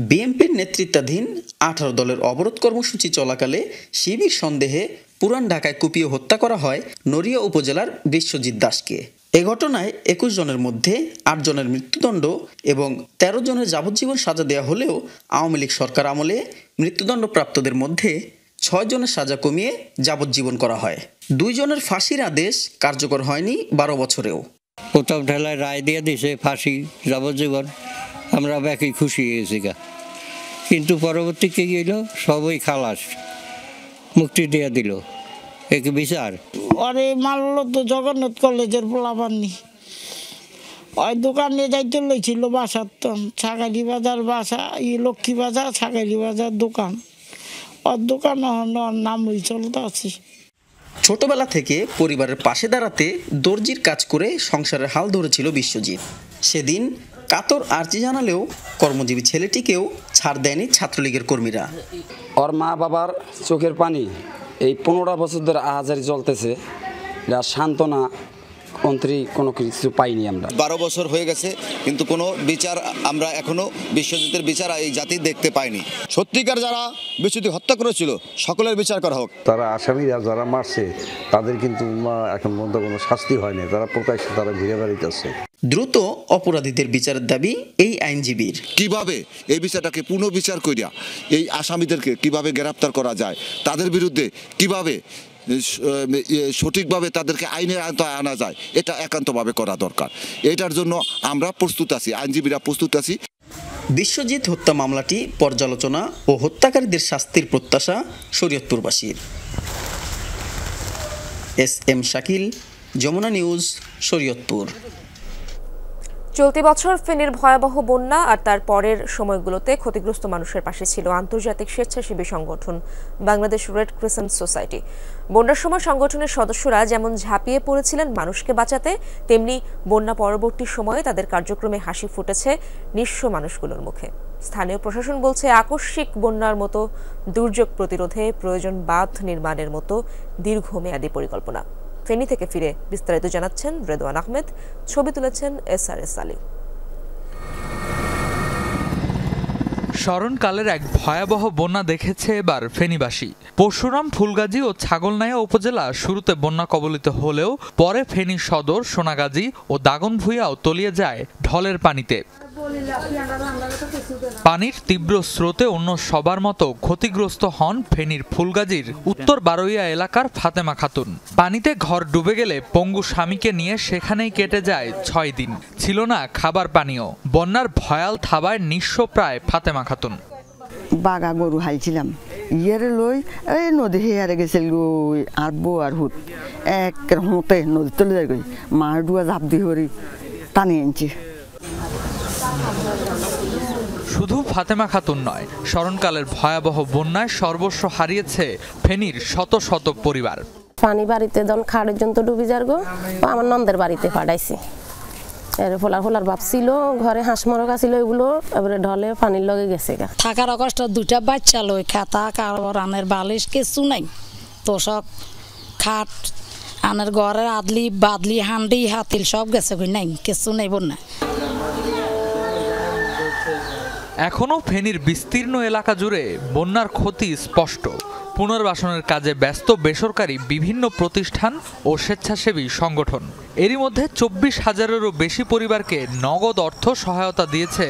বিএনপির নেতৃত্বাধীন 18 দলের অবরোধ কর্মসূচি চলাকালে শিবির সন্দেহে পুরান ঢাকায় কুপিয়ে হত্যা করা হয় নড়িয়া উপজেলার বিশ্বজিৎ দাসকে। এ ঘটনায় 21 জনের মধ্যে 8 জনের মৃত্যুদণ্ড এবং 13 জনের যাবজ্জীবন সাজা দেওয়া হলেও আওয়ামী লীগ সরকার আমলে মৃত্যুদণ্ডপ্রাপ্তদের মধ্যে 6 জনের সাজা কমিয়ে যাবজ্জীবন করা হয়। 2 জনের ফাঁসির আদেশ কার্যকর হয়নি 12 বছরেও। প্রথম ঢেলায় রায় দিয়ে দিয়েছে ফাঁসি, যাবজ্জীবন। আমরা ব্যাকি খুশি হয়েছি গা, কিন্তু পরবর্তী কি গেল, সবই খালাস, মুক্তি দিয়ে দিল। এক বিচার আরে মারলো তো জগন্নাথ কলেজের পোলাপানি। ওই দোকান নিয়ে যাইতে লইছিল বাসার, তো ছাগালি বাজার বাসা, লক্ষ্মী বাজার ছাগালি বাজার দোকান। ওর দোকান নাম ওই চলতে আছি। ছোটবেলা থেকে পরিবারের পাশে দাঁড়াতে দর্জির কাজ করে সংসারের হাল ধরেছিল বিশ্বজিৎ। সেদিন কাতর আর্জি জানালেও কর্মজীবী ছেলেটিকেও ছাড় দেয়নি ছাত্রলীগের কর্মীরা। ওর মা বাবার চোখের পানি এই 15 বছর ধরে আহাজারি চলতেছে, সান্ত্বনা অন্তরি কোনো কিছু পাইনি আমরা। 12 বছর হয়ে গেছে, কিন্তু কোনো বিচার আমরা এখনো বিশ্বজিতের বিচার এই জাতি দেখতে পাইনি। সত্যিকার যারা বিশ্বজিৎ হত্যা করেছিল সকলের বিচার করা হোক। তারা আসামিরা যারা মারছে তাদের কিন্তু এখন পর্যন্ত কোনো শাস্তি হয়নি, তারা প্রকাশ্যে তারা ঘুরে বেড়াইতেছে। দ্রুত অপরাধীদের বিচারের দাবি এই আইনজীবীর। কিভাবে এই বিচারটাকে পুনর্বিচার করিয়া এই আসামিদেরকে কিভাবে গ্রেফতার করা যায়, তাদের বিরুদ্ধে কিভাবে সঠিকভাবে তাদেরকে আইনের আওতায় আনা যায়, এটা একান্তভাবে করা দরকার। এটার জন্য আমরা প্রস্তুত আছি, আইনজীবীরা প্রস্তুত আছি। বিশ্বজিৎ হত্যা মামলাটি পর্যালোচনা ও হত্যাকারীদের শাস্তির প্রত্যাশা শরীয়তপুরবাসীর। SM Shakil, Jamuna news, Shariatpur. চলতি বছর ফেনীর ভয়াবহ বন্যা আর তার পরের সময়গুলোতে ক্ষতিগ্রস্ত মানুষের পাশে ছিল আন্তর্জাতিক স্বেচ্ছাসেবী সংগঠন বাংলাদেশ রেড ক্রিসেন্ট সোসাইটি। বন্যার সময় সংগঠনের সদস্যরা যেমন ঝাঁপিয়ে পড়েছিলেন মানুষকে বাঁচাতে, তেমনি বন্যা পরবর্তী সময়ে তাদের কার্যক্রমে হাসি ফুটেছে নিঃস্ব মানুষগুলোর মুখে। স্থানীয় প্রশাসন বলছে আকস্মিক বন্যার মতো দুর্যোগ প্রতিরোধে প্রয়োজন বাঁধ নির্মাণের মতো দীর্ঘমেয়াদী পরিকল্পনা। ফেনী থেকে ফিরে বিস্তারিত জানাচ্ছেন রেদওয়ান আহমেদ, ছবি তুলেছেন SRS আলী। স্মরণকালের এক ভয়াবহ বন্যা দেখেছে এবার ফেনীবাসী। পরশুরাম, ফুলগাজী ও ছাগলনাইয়া উপজেলা শুরুতে বন্যা কবলিত হলেও পরে ফেনী সদর, সোনাগাজী ও দাগনভূঞাও তলিয়ে যায় ঢলের পানিতে। পানির তীব্র স্রোতে অন্য সবার মতো ক্ষতিগ্রস্ত হন ফেনীর ফুলগাজীর উত্তর বারোইয়া এলাকার ফাতেমা খাতুন। পানিতে ঘর ডুবে গেলে পঙ্গু স্বামীকে নিয়ে সেখানেই কেটে যায় 6 দিন। ছিল না খাবার পানীয়। বন্যার ভয়াল থাবায় নিঃস্ব প্রায় ফাতেমা খাতুন। বাগা গরু হাইছিলাম ইয়েরে লই এই নদী হেয়ারে গেছিল গই আর বউ আর হুত এক হতে নদী তলে যায় গই মার ডুয়া জাপ দি হরি টানি আনছি। শুধু ফাতেমা খাতুন নয়, স্মরণকালের ভয়াবহ বন্যায় সর্বস্ব হারিয়েছে ফেনীর শত শত পরিবার। পানি বাড়িতে দন খাড়ের জন্য ডুবি যার গো, আমার নন্দের বাড়িতে পাঠাইছি। এর ফোলার বাপ ছিল, ঘরে হাঁস মরকা ছিল, এগুলো এবারে ঢলে পানির লগে গেছে। থাকার কষ্ট, 2টা বাচ্চা লই, খাতা কারো রানের বালিশ কিছু নাই, তোষক খাট আনের ঘরের আদলি বাদলি হান্ডি হাতিল সব গেছে, নাই কিছু নেই বন্যা। এখনও ফেনীর বিস্তীর্ণ এলাকা জুড়ে বন্যার ক্ষতি স্পষ্ট। পুনর্বাসনের কাজে ব্যস্ত বেসরকারি বিভিন্ন প্রতিষ্ঠান ও স্বেচ্ছাসেবী সংগঠন। এরই মধ্যে 24,000-এরও বেশি পরিবারকে নগদ অর্থ সহায়তা দিয়েছে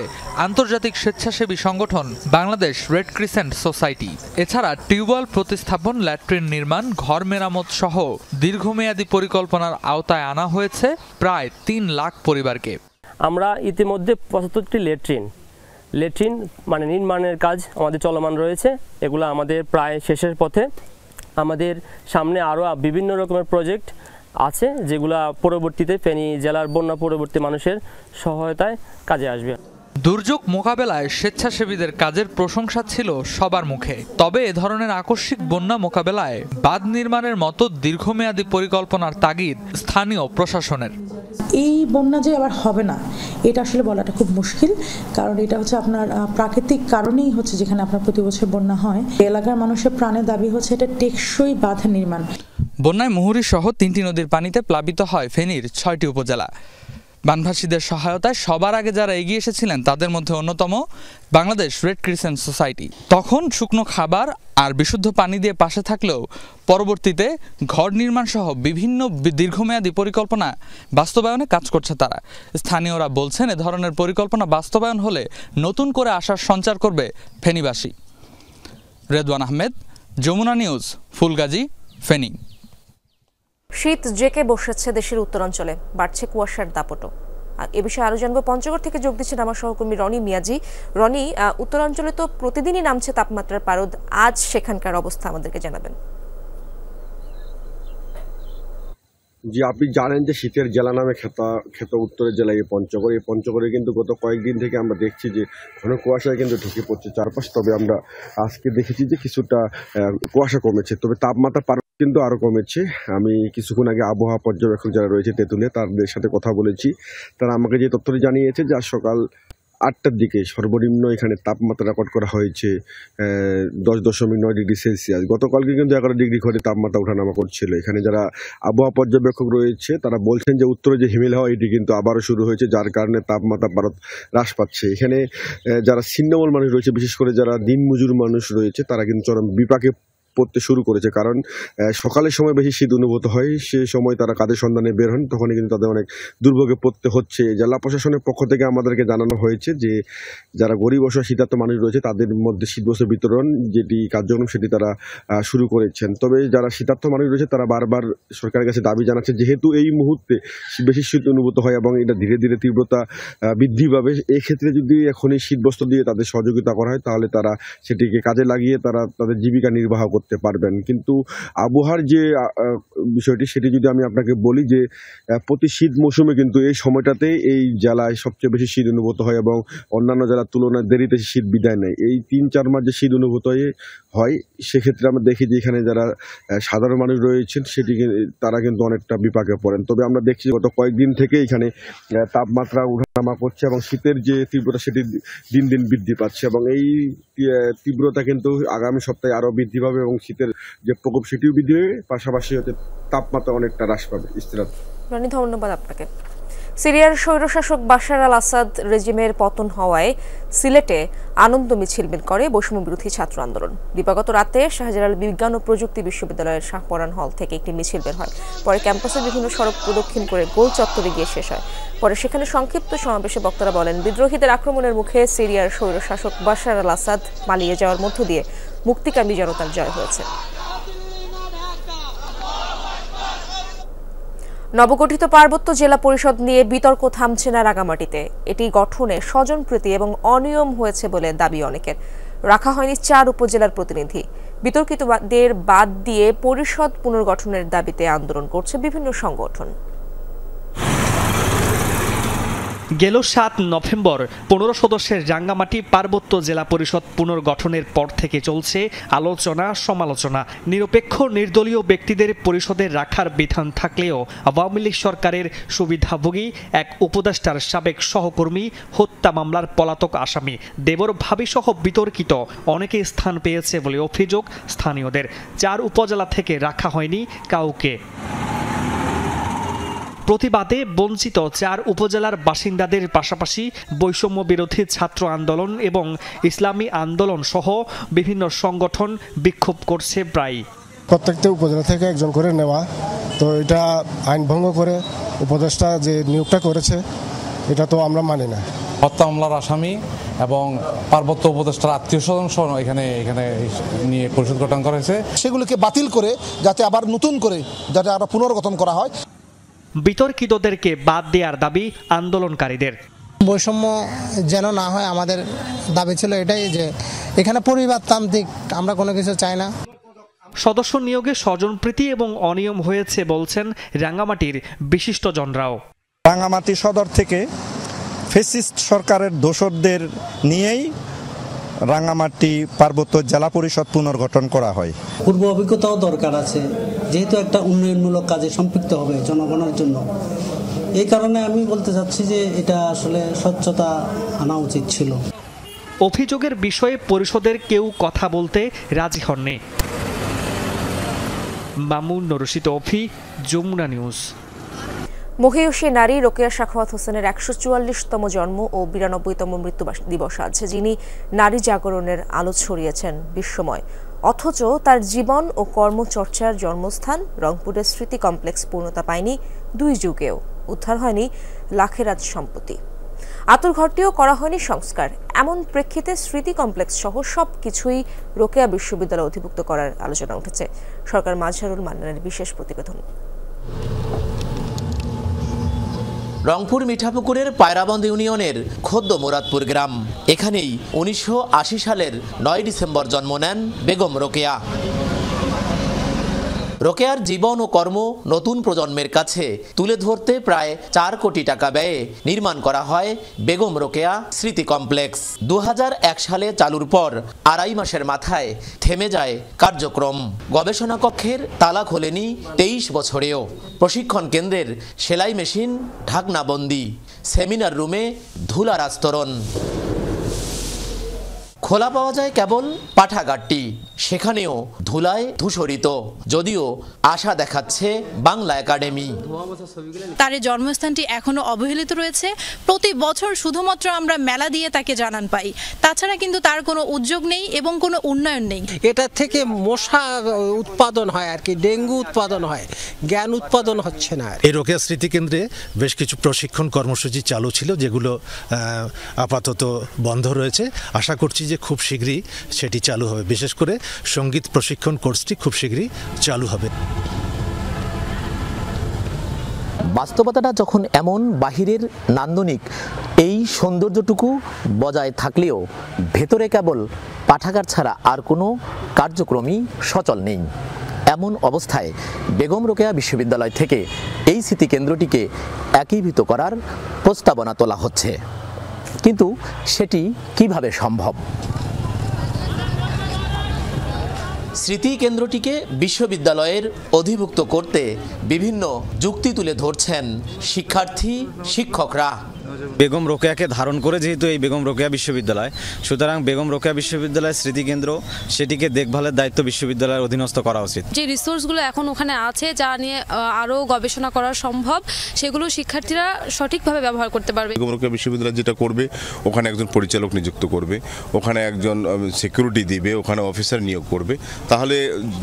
আন্তর্জাতিক স্বেচ্ছাসেবী সংগঠন বাংলাদেশ রেড ক্রিসেন্ট সোসাইটি। এছাড়া টিউবওয়েল প্রতিস্থাপন, ল্যাট্রিন নির্মাণ, ঘর মেরামত সহ দীর্ঘমেয়াদী পরিকল্পনার আওতায় আনা হয়েছে প্রায় 3 লাখ পরিবারকে। আমরা ইতিমধ্যে 75টি ল্যাট্রিন মানে নির্মাণের কাজ আমাদের চলমান রয়েছে। এগুলো আমাদের প্রায় শেষের পথে। আমাদের সামনে আরও বিভিন্ন রকমের প্রজেক্ট আছে, যেগুলো পরবর্তীতে ফেনী জেলার বন্যা পরবর্তী মানুষের সহায়তায় কাজে আসবে। দুর্যোগ মোকাবেলায় স্বেচ্ছাসেবীদের কাজের প্রশংসা ছিল সবার মুখে। তবে এ ধরনের আকস্মিক বন্যা মোকাবেলায় বাঁধ নির্মাণের মতো দীর্ঘমেয়াদী পরিকল্পনার তাগিদ স্থানীয় প্রশাসনের। এই বন্যা যে আবার হবে না, এটা আসলে বলাটা খুব মুশকিল, কারণ এটা হচ্ছে আপনার প্রাকৃতিক কারণেই হচ্ছে, যেখানে আপনার প্রতি বছর বন্যা হয়। এলাকার মানুষের প্রাণের দাবি হচ্ছে এটা টেকসই বাঁধ নির্মাণ। বন্যায় মুহুরী সহ 3টি নদীর পানিতে প্লাবিত হয় ফেনীর 6টি উপজেলা। বানভাসীদের সহায়তায় সবার আগে যারা এগিয়ে এসেছিলেন তাদের মধ্যে অন্যতম বাংলাদেশ রেড ক্রিসেন্ট সোসাইটি। তখন শুকনো খাবার আর বিশুদ্ধ পানি দিয়ে পাশে থাকলেও পরবর্তীতে ঘর নির্মাণ সহ বিভিন্ন দীর্ঘমেয়াদী পরিকল্পনা বাস্তবায়নে কাজ করছে তারা। স্থানীয়রা বলছেন, এ ধরনের পরিকল্পনা বাস্তবায়ন হলে নতুন করে আশার সঞ্চার করবে ফেনীবাসী। রেদওয়ান আহমেদ, যমুনা নিউজ, ফুলগাজী, ফেনী। শীত জেকে বসেছে দেশের উত্তরাঞ্চলে, বাড়ছে কুয়াশার দাপটও। আর এ বিষয়ে আরো জানবো, পঞ্চগড় থেকে যোগ দিচ্ছেন আমার সহকর্মী রনি মিয়াজি। রনি, উত্তরাঞ্চলে তো প্রতিদিনই নামছে তাপমাত্রার পারদ, আজ সেখানকার অবস্থা আমাদেরকে জানাবেন। জি, আপনি জানেন যে শীতের জেলা নামে খ্যাত উত্তরের জেলা এই পঞ্চগড়। এই পঞ্চগড়ে কিন্তু গত কয়েকদিন থেকে আমরা দেখছি যে ঘন কুয়াশায় কিন্তু ঢুকে পড়ছে চারপাশ। তবে আমরা আজকে দেখেছি যে কিছুটা কুয়াশা কমেছে, তবে তাপমাত্রা কিন্তু আরও কমেছে। আমি কিছুক্ষণ আগে আবহাওয়া পর্যবেক্ষক যারা রয়েছে তেঁতুলিয়া, তাদের সাথে কথা বলেছি। তারা আমাকে যে তথ্যটি জানিয়েছে যে আজ সকাল 8টার দিকে সর্বনিম্ন এখানে তাপমাত্রা রেকর্ড করা হয়েছে 10.9 ডিগ্রি সেলসিয়াস। গতকালকে কিন্তু 11 ডিগ্রি করে তাপমাত্রা ওঠানামা করছিল। এখানে যারা আবহাওয়া পর্যবেক্ষক রয়েছে তারা বলছেন যে উত্তরে যে হিমেল হাওয়া এটি কিন্তু আবারও শুরু হয়েছে, যার কারণে তাপমাত্রা হ্রাস পাচ্ছে। এখানে যারা ছিন্নমূল মানুষ রয়েছে, বিশেষ করে যারা দিনমজুর মানুষ রয়েছে, তারা কিন্তু চরম বিপাকে পড়তে শুরু করেছে। কারণ সকালের সময় বেশি শীত অনুভূত হয়, সে সময় তারা কাজের সন্ধানে বের হন, তখনই কিন্তু তাদের অনেক দুর্ভোগে পড়তে হচ্ছে। জেলা প্রশাসনের পক্ষ থেকে আমাদেরকে জানানো হয়েছে যে যারা গরিব অসহায় শীতার্ত মানুষ রয়েছে তাদের মধ্যে শীতবস্ত্র বিতরণ যেটি কার্যক্রম সেটি তারা শুরু করেছেন। তবে যারা শীতার্ত মানুষ রয়েছে তারা বারবার সরকারের কাছে দাবি জানাচ্ছে, যেহেতু এই মুহূর্তে বেশি শীত অনুভূত হয় এবং এটা ধীরে ধীরে তীব্রতা বৃদ্ধি পাবে, এক্ষেত্রে যদি এখনই শীতবস্ত্র দিয়ে তাদের সহযোগিতা করা হয় তাহলে তারা সেটিকে কাজে লাগিয়ে তারা তাদের জীবিকা নির্বাহ করতে পারবেন। কিন্তু আবহাওয়ার যে বিষয়টি সেটি যদি আমি আপনাকে বলি যে প্রতি শীত মৌসুমে কিন্তু এই সময়টাতে এই জেলায় সবচেয়ে বেশি শীত অনুভূত হয় এবং অন্যান্য জেলার তুলনায় দেরিতে শীত বিদায় নেয়। এই 3-4 মাস যে শীত অনুভূত হয় সেক্ষেত্রে আমরা দেখি যে এখানে যারা সাধারণ মানুষ রয়েছেন তারা কিন্তু অনেকটা বিপাকে পড়েন। তবে আমরা দেখছি গত কয়েকদিন থেকে এখানে তাপমাত্রা নামা পড়ছে এবং শীতের যে তীব্রতা সেটি দিন দিন বৃদ্ধি পাচ্ছে এবং এই তীব্রতা কিন্তু আগামী সপ্তাহে আরো বৃদ্ধি পাবে এবং শীতের যে প্রকোপ সেটিও বৃদ্ধি হবে, পাশাপাশি হতে তাপমাত্রা অনেকটা হ্রাস পাবে। রনি, ধন্যবাদ আপনাকে। সিরিয়ার স্বৈরশাসক বাশার আল আসাদ রেজিমের পতন হওয়ায় সিলেটে আনন্দ মিছিল বের করে বৈষম্য বিরোধী ছাত্র আন্দোলন। দিবাগত রাতে শাহজালাল বিজ্ঞান ও প্রযুক্তি বিশ্ববিদ্যালয়ের শাহপরান হল থেকে একটি মিছিল বের হয়। পরে ক্যাম্পাসের বিভিন্ন সড়ক প্রদক্ষিণ করে গোল চত্বরে গিয়ে শেষ হয়। পরে সেখানে সংক্ষিপ্ত সমাবেশে বক্তারা বলেন, বিদ্রোহীদের আক্রমণের মুখে সিরিয়ার স্বৈরশাসক বাশার আল আসাদ পালিয়ে যাওয়ার মধ্য দিয়ে মুক্তিকামী জনতার জয় হয়েছে। নবগঠিত পার্বত্য জেলা পরিষদ নিয়ে বিতর্ক থামছে না রাঙামাটিতে। এটি গঠনে স্বজনপ্রীতি এবং অনিয়ম হয়েছে বলে দাবি অনেকের। রাখা হয়নি 4 উপজেলার প্রতিনিধি। বিতর্কিতদের বাদ দিয়ে পরিষদ পুনর্গঠনের দাবিতে আন্দোলন করছে বিভিন্ন সংগঠন। গেল 7 নভেম্বর 15 সদস্যের রাঙ্গামাটি পার্বত্য জেলা পরিষদ পুনর্গঠনের পর থেকে চলছে আলোচনা সমালোচনা। নিরপেক্ষ নির্দলীয় ব্যক্তিদের পরিষদে রাখার বিধান থাকলেও আওয়ামী লীগ সরকারের সুবিধাভোগী এক উপদেষ্টার সাবেক সহকর্মী হত্যা মামলার পলাতক আসামি দেবর ভাবিসহ বিতর্কিত অনেকে স্থান পেয়েছে বলে অভিযোগ স্থানীয়দের। 4 উপজেলা থেকে রাখা হয়নি কাউকে। প্রতিবাদে বঞ্চিত 4 উপজেলার বাসিন্দাদের পাশাপাশি বৈষম্য বিরোধী ছাত্র আন্দোলন এবং ইসলামী আন্দোলন সহ বিভিন্ন সংগঠন বিক্ষোভ করছে প্রায়। প্রত্যেকটা উপজেলা থেকে একজন করে নেওয়া, তো এটা আইন ভঙ্গ করে উপদেষ্টা যে নিয়োগটা করেছে এটা তো আমরা মানি না। হত্যা মামলার আসামি এবং পার্বত্য উপদেষ্টার আত্মীয় স্বজন সহ এখানে নিয়ে পরিষদ গঠন করা হয়েছে, সেগুলোকে বাতিল করে যাতে আবার নতুন করে যাতে আবার পুনর্গঠন করা হয়। বিতর্কিতদেরকে বাদ দেওয়ার দাবি আন্দোলনকারীদের। বৈষম্য যেন না হয়, আমাদের দাবি ছিল এটাই যে এখানে পরিবারতান্ত্রিক আমরা কোনো কিছু চাই না। সদস্য নিয়োগে স্বজনপ্রীতি এবং অনিয়ম হয়েছে বলছেন রাঙ্গামাটির বিশিষ্টজনরাও। রাঙ্গামাটি সদর থেকে ফ্যাসিস্ট সরকারের দোসরদের নিয়েই রাঙ্গামাটি পার্বত্য জেলা পরিষদ পুনর্গঠন করা হয়। পূর্ব অভিজ্ঞতাও দরকার আছে, যেহেতু একটা উন্নয়নমূলক কাজে সম্পৃক্ত হবে জনগণের জন্য। এই কারণে আমি বলতে চাচ্ছি যে এটা আসলে স্বচ্ছতা আনা উচিত ছিল। অভিযোগের বিষয়ে পরিষদের কেউ কথা বলতে রাজি হননি। মামুন নরশিদ অফি, যমুনা নিউজ। মহিয়সী নারী রোকেয়া সাখাওয়াত হোসেনের 144তম জন্ম ও 92তম মৃত্যু দিবস আছে, যিনি নারী জাগরণের আলো ছড়িয়েছেন বিশ্বময়। অথচ তার জীবন ও কর্মচর্চার জন্মস্থান রংপুরের স্মৃতি কমপ্লেক্স পূর্ণতা পায়নি 2 যুগেও। উদ্ধার হয়নি লাখেরাজ সম্পত্তি, আতুরঘরটিও করা হয়নি সংস্কার। এমন প্রেক্ষিতে স্মৃতি কমপ্লেক্স সহ সবকিছুই রোকেয়া বিশ্ববিদ্যালয়ে অধিভুক্ত করার আলোচনা উঠেছে। সরকার মাজহারুল মান্নানের বিশেষ প্রতিবেদন। রংপুর মিঠাপুকুরের পায়রাবন্দ ইউনিয়নের খোদ্দ মুরাদপুর গ্রাম। এখানেই 1980 সালের 9 ডিসেম্বর জন্ম নেন বেগম রোকেয়া। রোকেয়ার জীবন ও কর্ম নতুন প্রজন্মের কাছে তুলে ধরতে প্রায় 4 কোটি টাকা ব্যয়ে নির্মাণ করা হয় বেগম রোকেয়া স্মৃতি কমপ্লেক্স। 2001 সালে চালুর পর 2.5 মাসের মাথায় থেমে যায় কার্যক্রম। গবেষণা কক্ষের তালা খোলেনি 23 বছরেও। প্রশিক্ষণ কেন্দ্রের সেলাই মেশিন ঢাকনাবন্দি, সেমিনার রুমে ধুলার আস্তরণ। খোলা পাওয়া যায় কেবল পাঠাগারটি, সেখানেও ধুলায় ধূসরিত। যদিও আশা দেখাচ্ছে বাংলা একাডেমি। তার এই জন্মস্থানটি এখনো অবহেলিত রয়েছে। প্রতি বছর শুধুমাত্র আমরা মেলা দিয়ে তাকে জানান পাই, তাছাড়া কিন্তু তার কোনো উদ্যোগ নেই এবং কোনো উন্নয়ন নেই। এটা থেকে মশা উৎপাদন হয় আর কি, ডেঙ্গু উৎপাদন হয়, জ্ঞান উৎপাদন হচ্ছে না। এই রোকেয়া স্মৃতি কেন্দ্রে বেশ কিছু প্রশিক্ষণ কর্মসূচি চালু ছিল, যেগুলো আপাতত বন্ধ রয়েছে। আশা করছি যে খুব শীঘ্রই সেটি চালু হবে। বিশেষ করে সঙ্গীত প্রশিক্ষণ কোর্সটি খুব শীঘ্রই চালু হবে। বাস্তবতাটা যখন এমন, বাহিরের নান্দনিক এই সৌন্দর্যটুকু বজায় থাকলেও ভেতরে কেবল পাঠাগার ছাড়া আর কোনো কার্যক্রমই সচল নেই। এমন অবস্থায় বেগম রোকেয়া বিশ্ববিদ্যালয় থেকে এই স্মৃতিকেন্দ্রটিকে একীভূত করার প্রস্তাবনা তোলা হচ্ছে, কিন্তু সেটি কিভাবে সম্ভব? স্মৃতি কেন্দ্রটিকে বিশ্ববিদ্যালয়ের অধিভুক্ত করতে বিভিন্ন যুক্তি তুলে ধরছেন শিক্ষার্থী, শিক্ষকরা। বেগম রোকেয়াকে ধারণ করে, যেহেতু এই বেগম রোকেয়া বিশ্ববিদ্যালয়, সুতরাং বেগম রোকেয়া বিশ্ববিদ্যালয়ের স্মৃতিকেন্দ্র সেটিকে দেখভালের দায়িত্ব বিশ্ববিদ্যালয়ের অধীনস্থ করা উচিত। যে রিসোর্সগুলো এখন ওখানে আছে, যা নিয়ে আরও গবেষণা করা সম্ভব, সেগুলো শিক্ষার্থীরা সঠিকভাবে ব্যবহার করতে পারবে। বেগম রোকেয়া বিশ্ববিদ্যালয় যেটা করবে, ওখানে একজন পরিচালক নিযুক্ত করবে, ওখানে একজন সিকিউরিটি দিবে, ওখানে অফিসার নিয়োগ করবে, তাহলে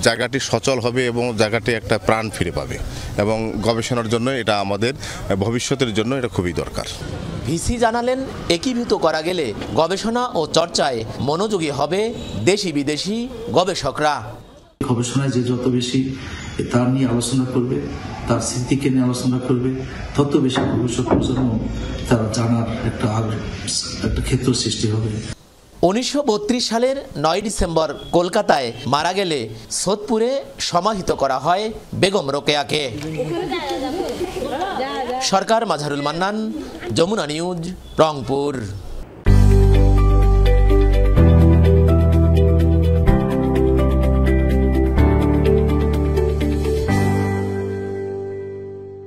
জায়গাটি সচল হবে এবং জায়গাটি একটা প্রাণ ফিরে পাবে। এবং গবেষণার জন্য এটা আমাদের ভবিষ্যতের জন্য এটা খুবই দরকার। ভিসি জানালেন, একীভূত করা গেলে গবেষণা ও চর্চায় মনোযোগী হবে দেশি বিদেশি গবেষকরা। গবেষণায় যে যত বেশি তার নিয়ে আলোচনা করবে, তার স্মৃতিকে নিয়ে আলোচনা করবে, তত বেশি ভবিষ্যৎ প্রজন্ম তারা জানার একটা ক্ষেত্র সৃষ্টি হবে। 1932 সালের 9 ডিসেম্বর কলকাতায় মারা গেলে সোদপুরে সমাহিত করা হয় বেগম রোকেয়াকে। সরকার, মাঝারুল মান্নান, যমুনা নিউজ, রংপুর।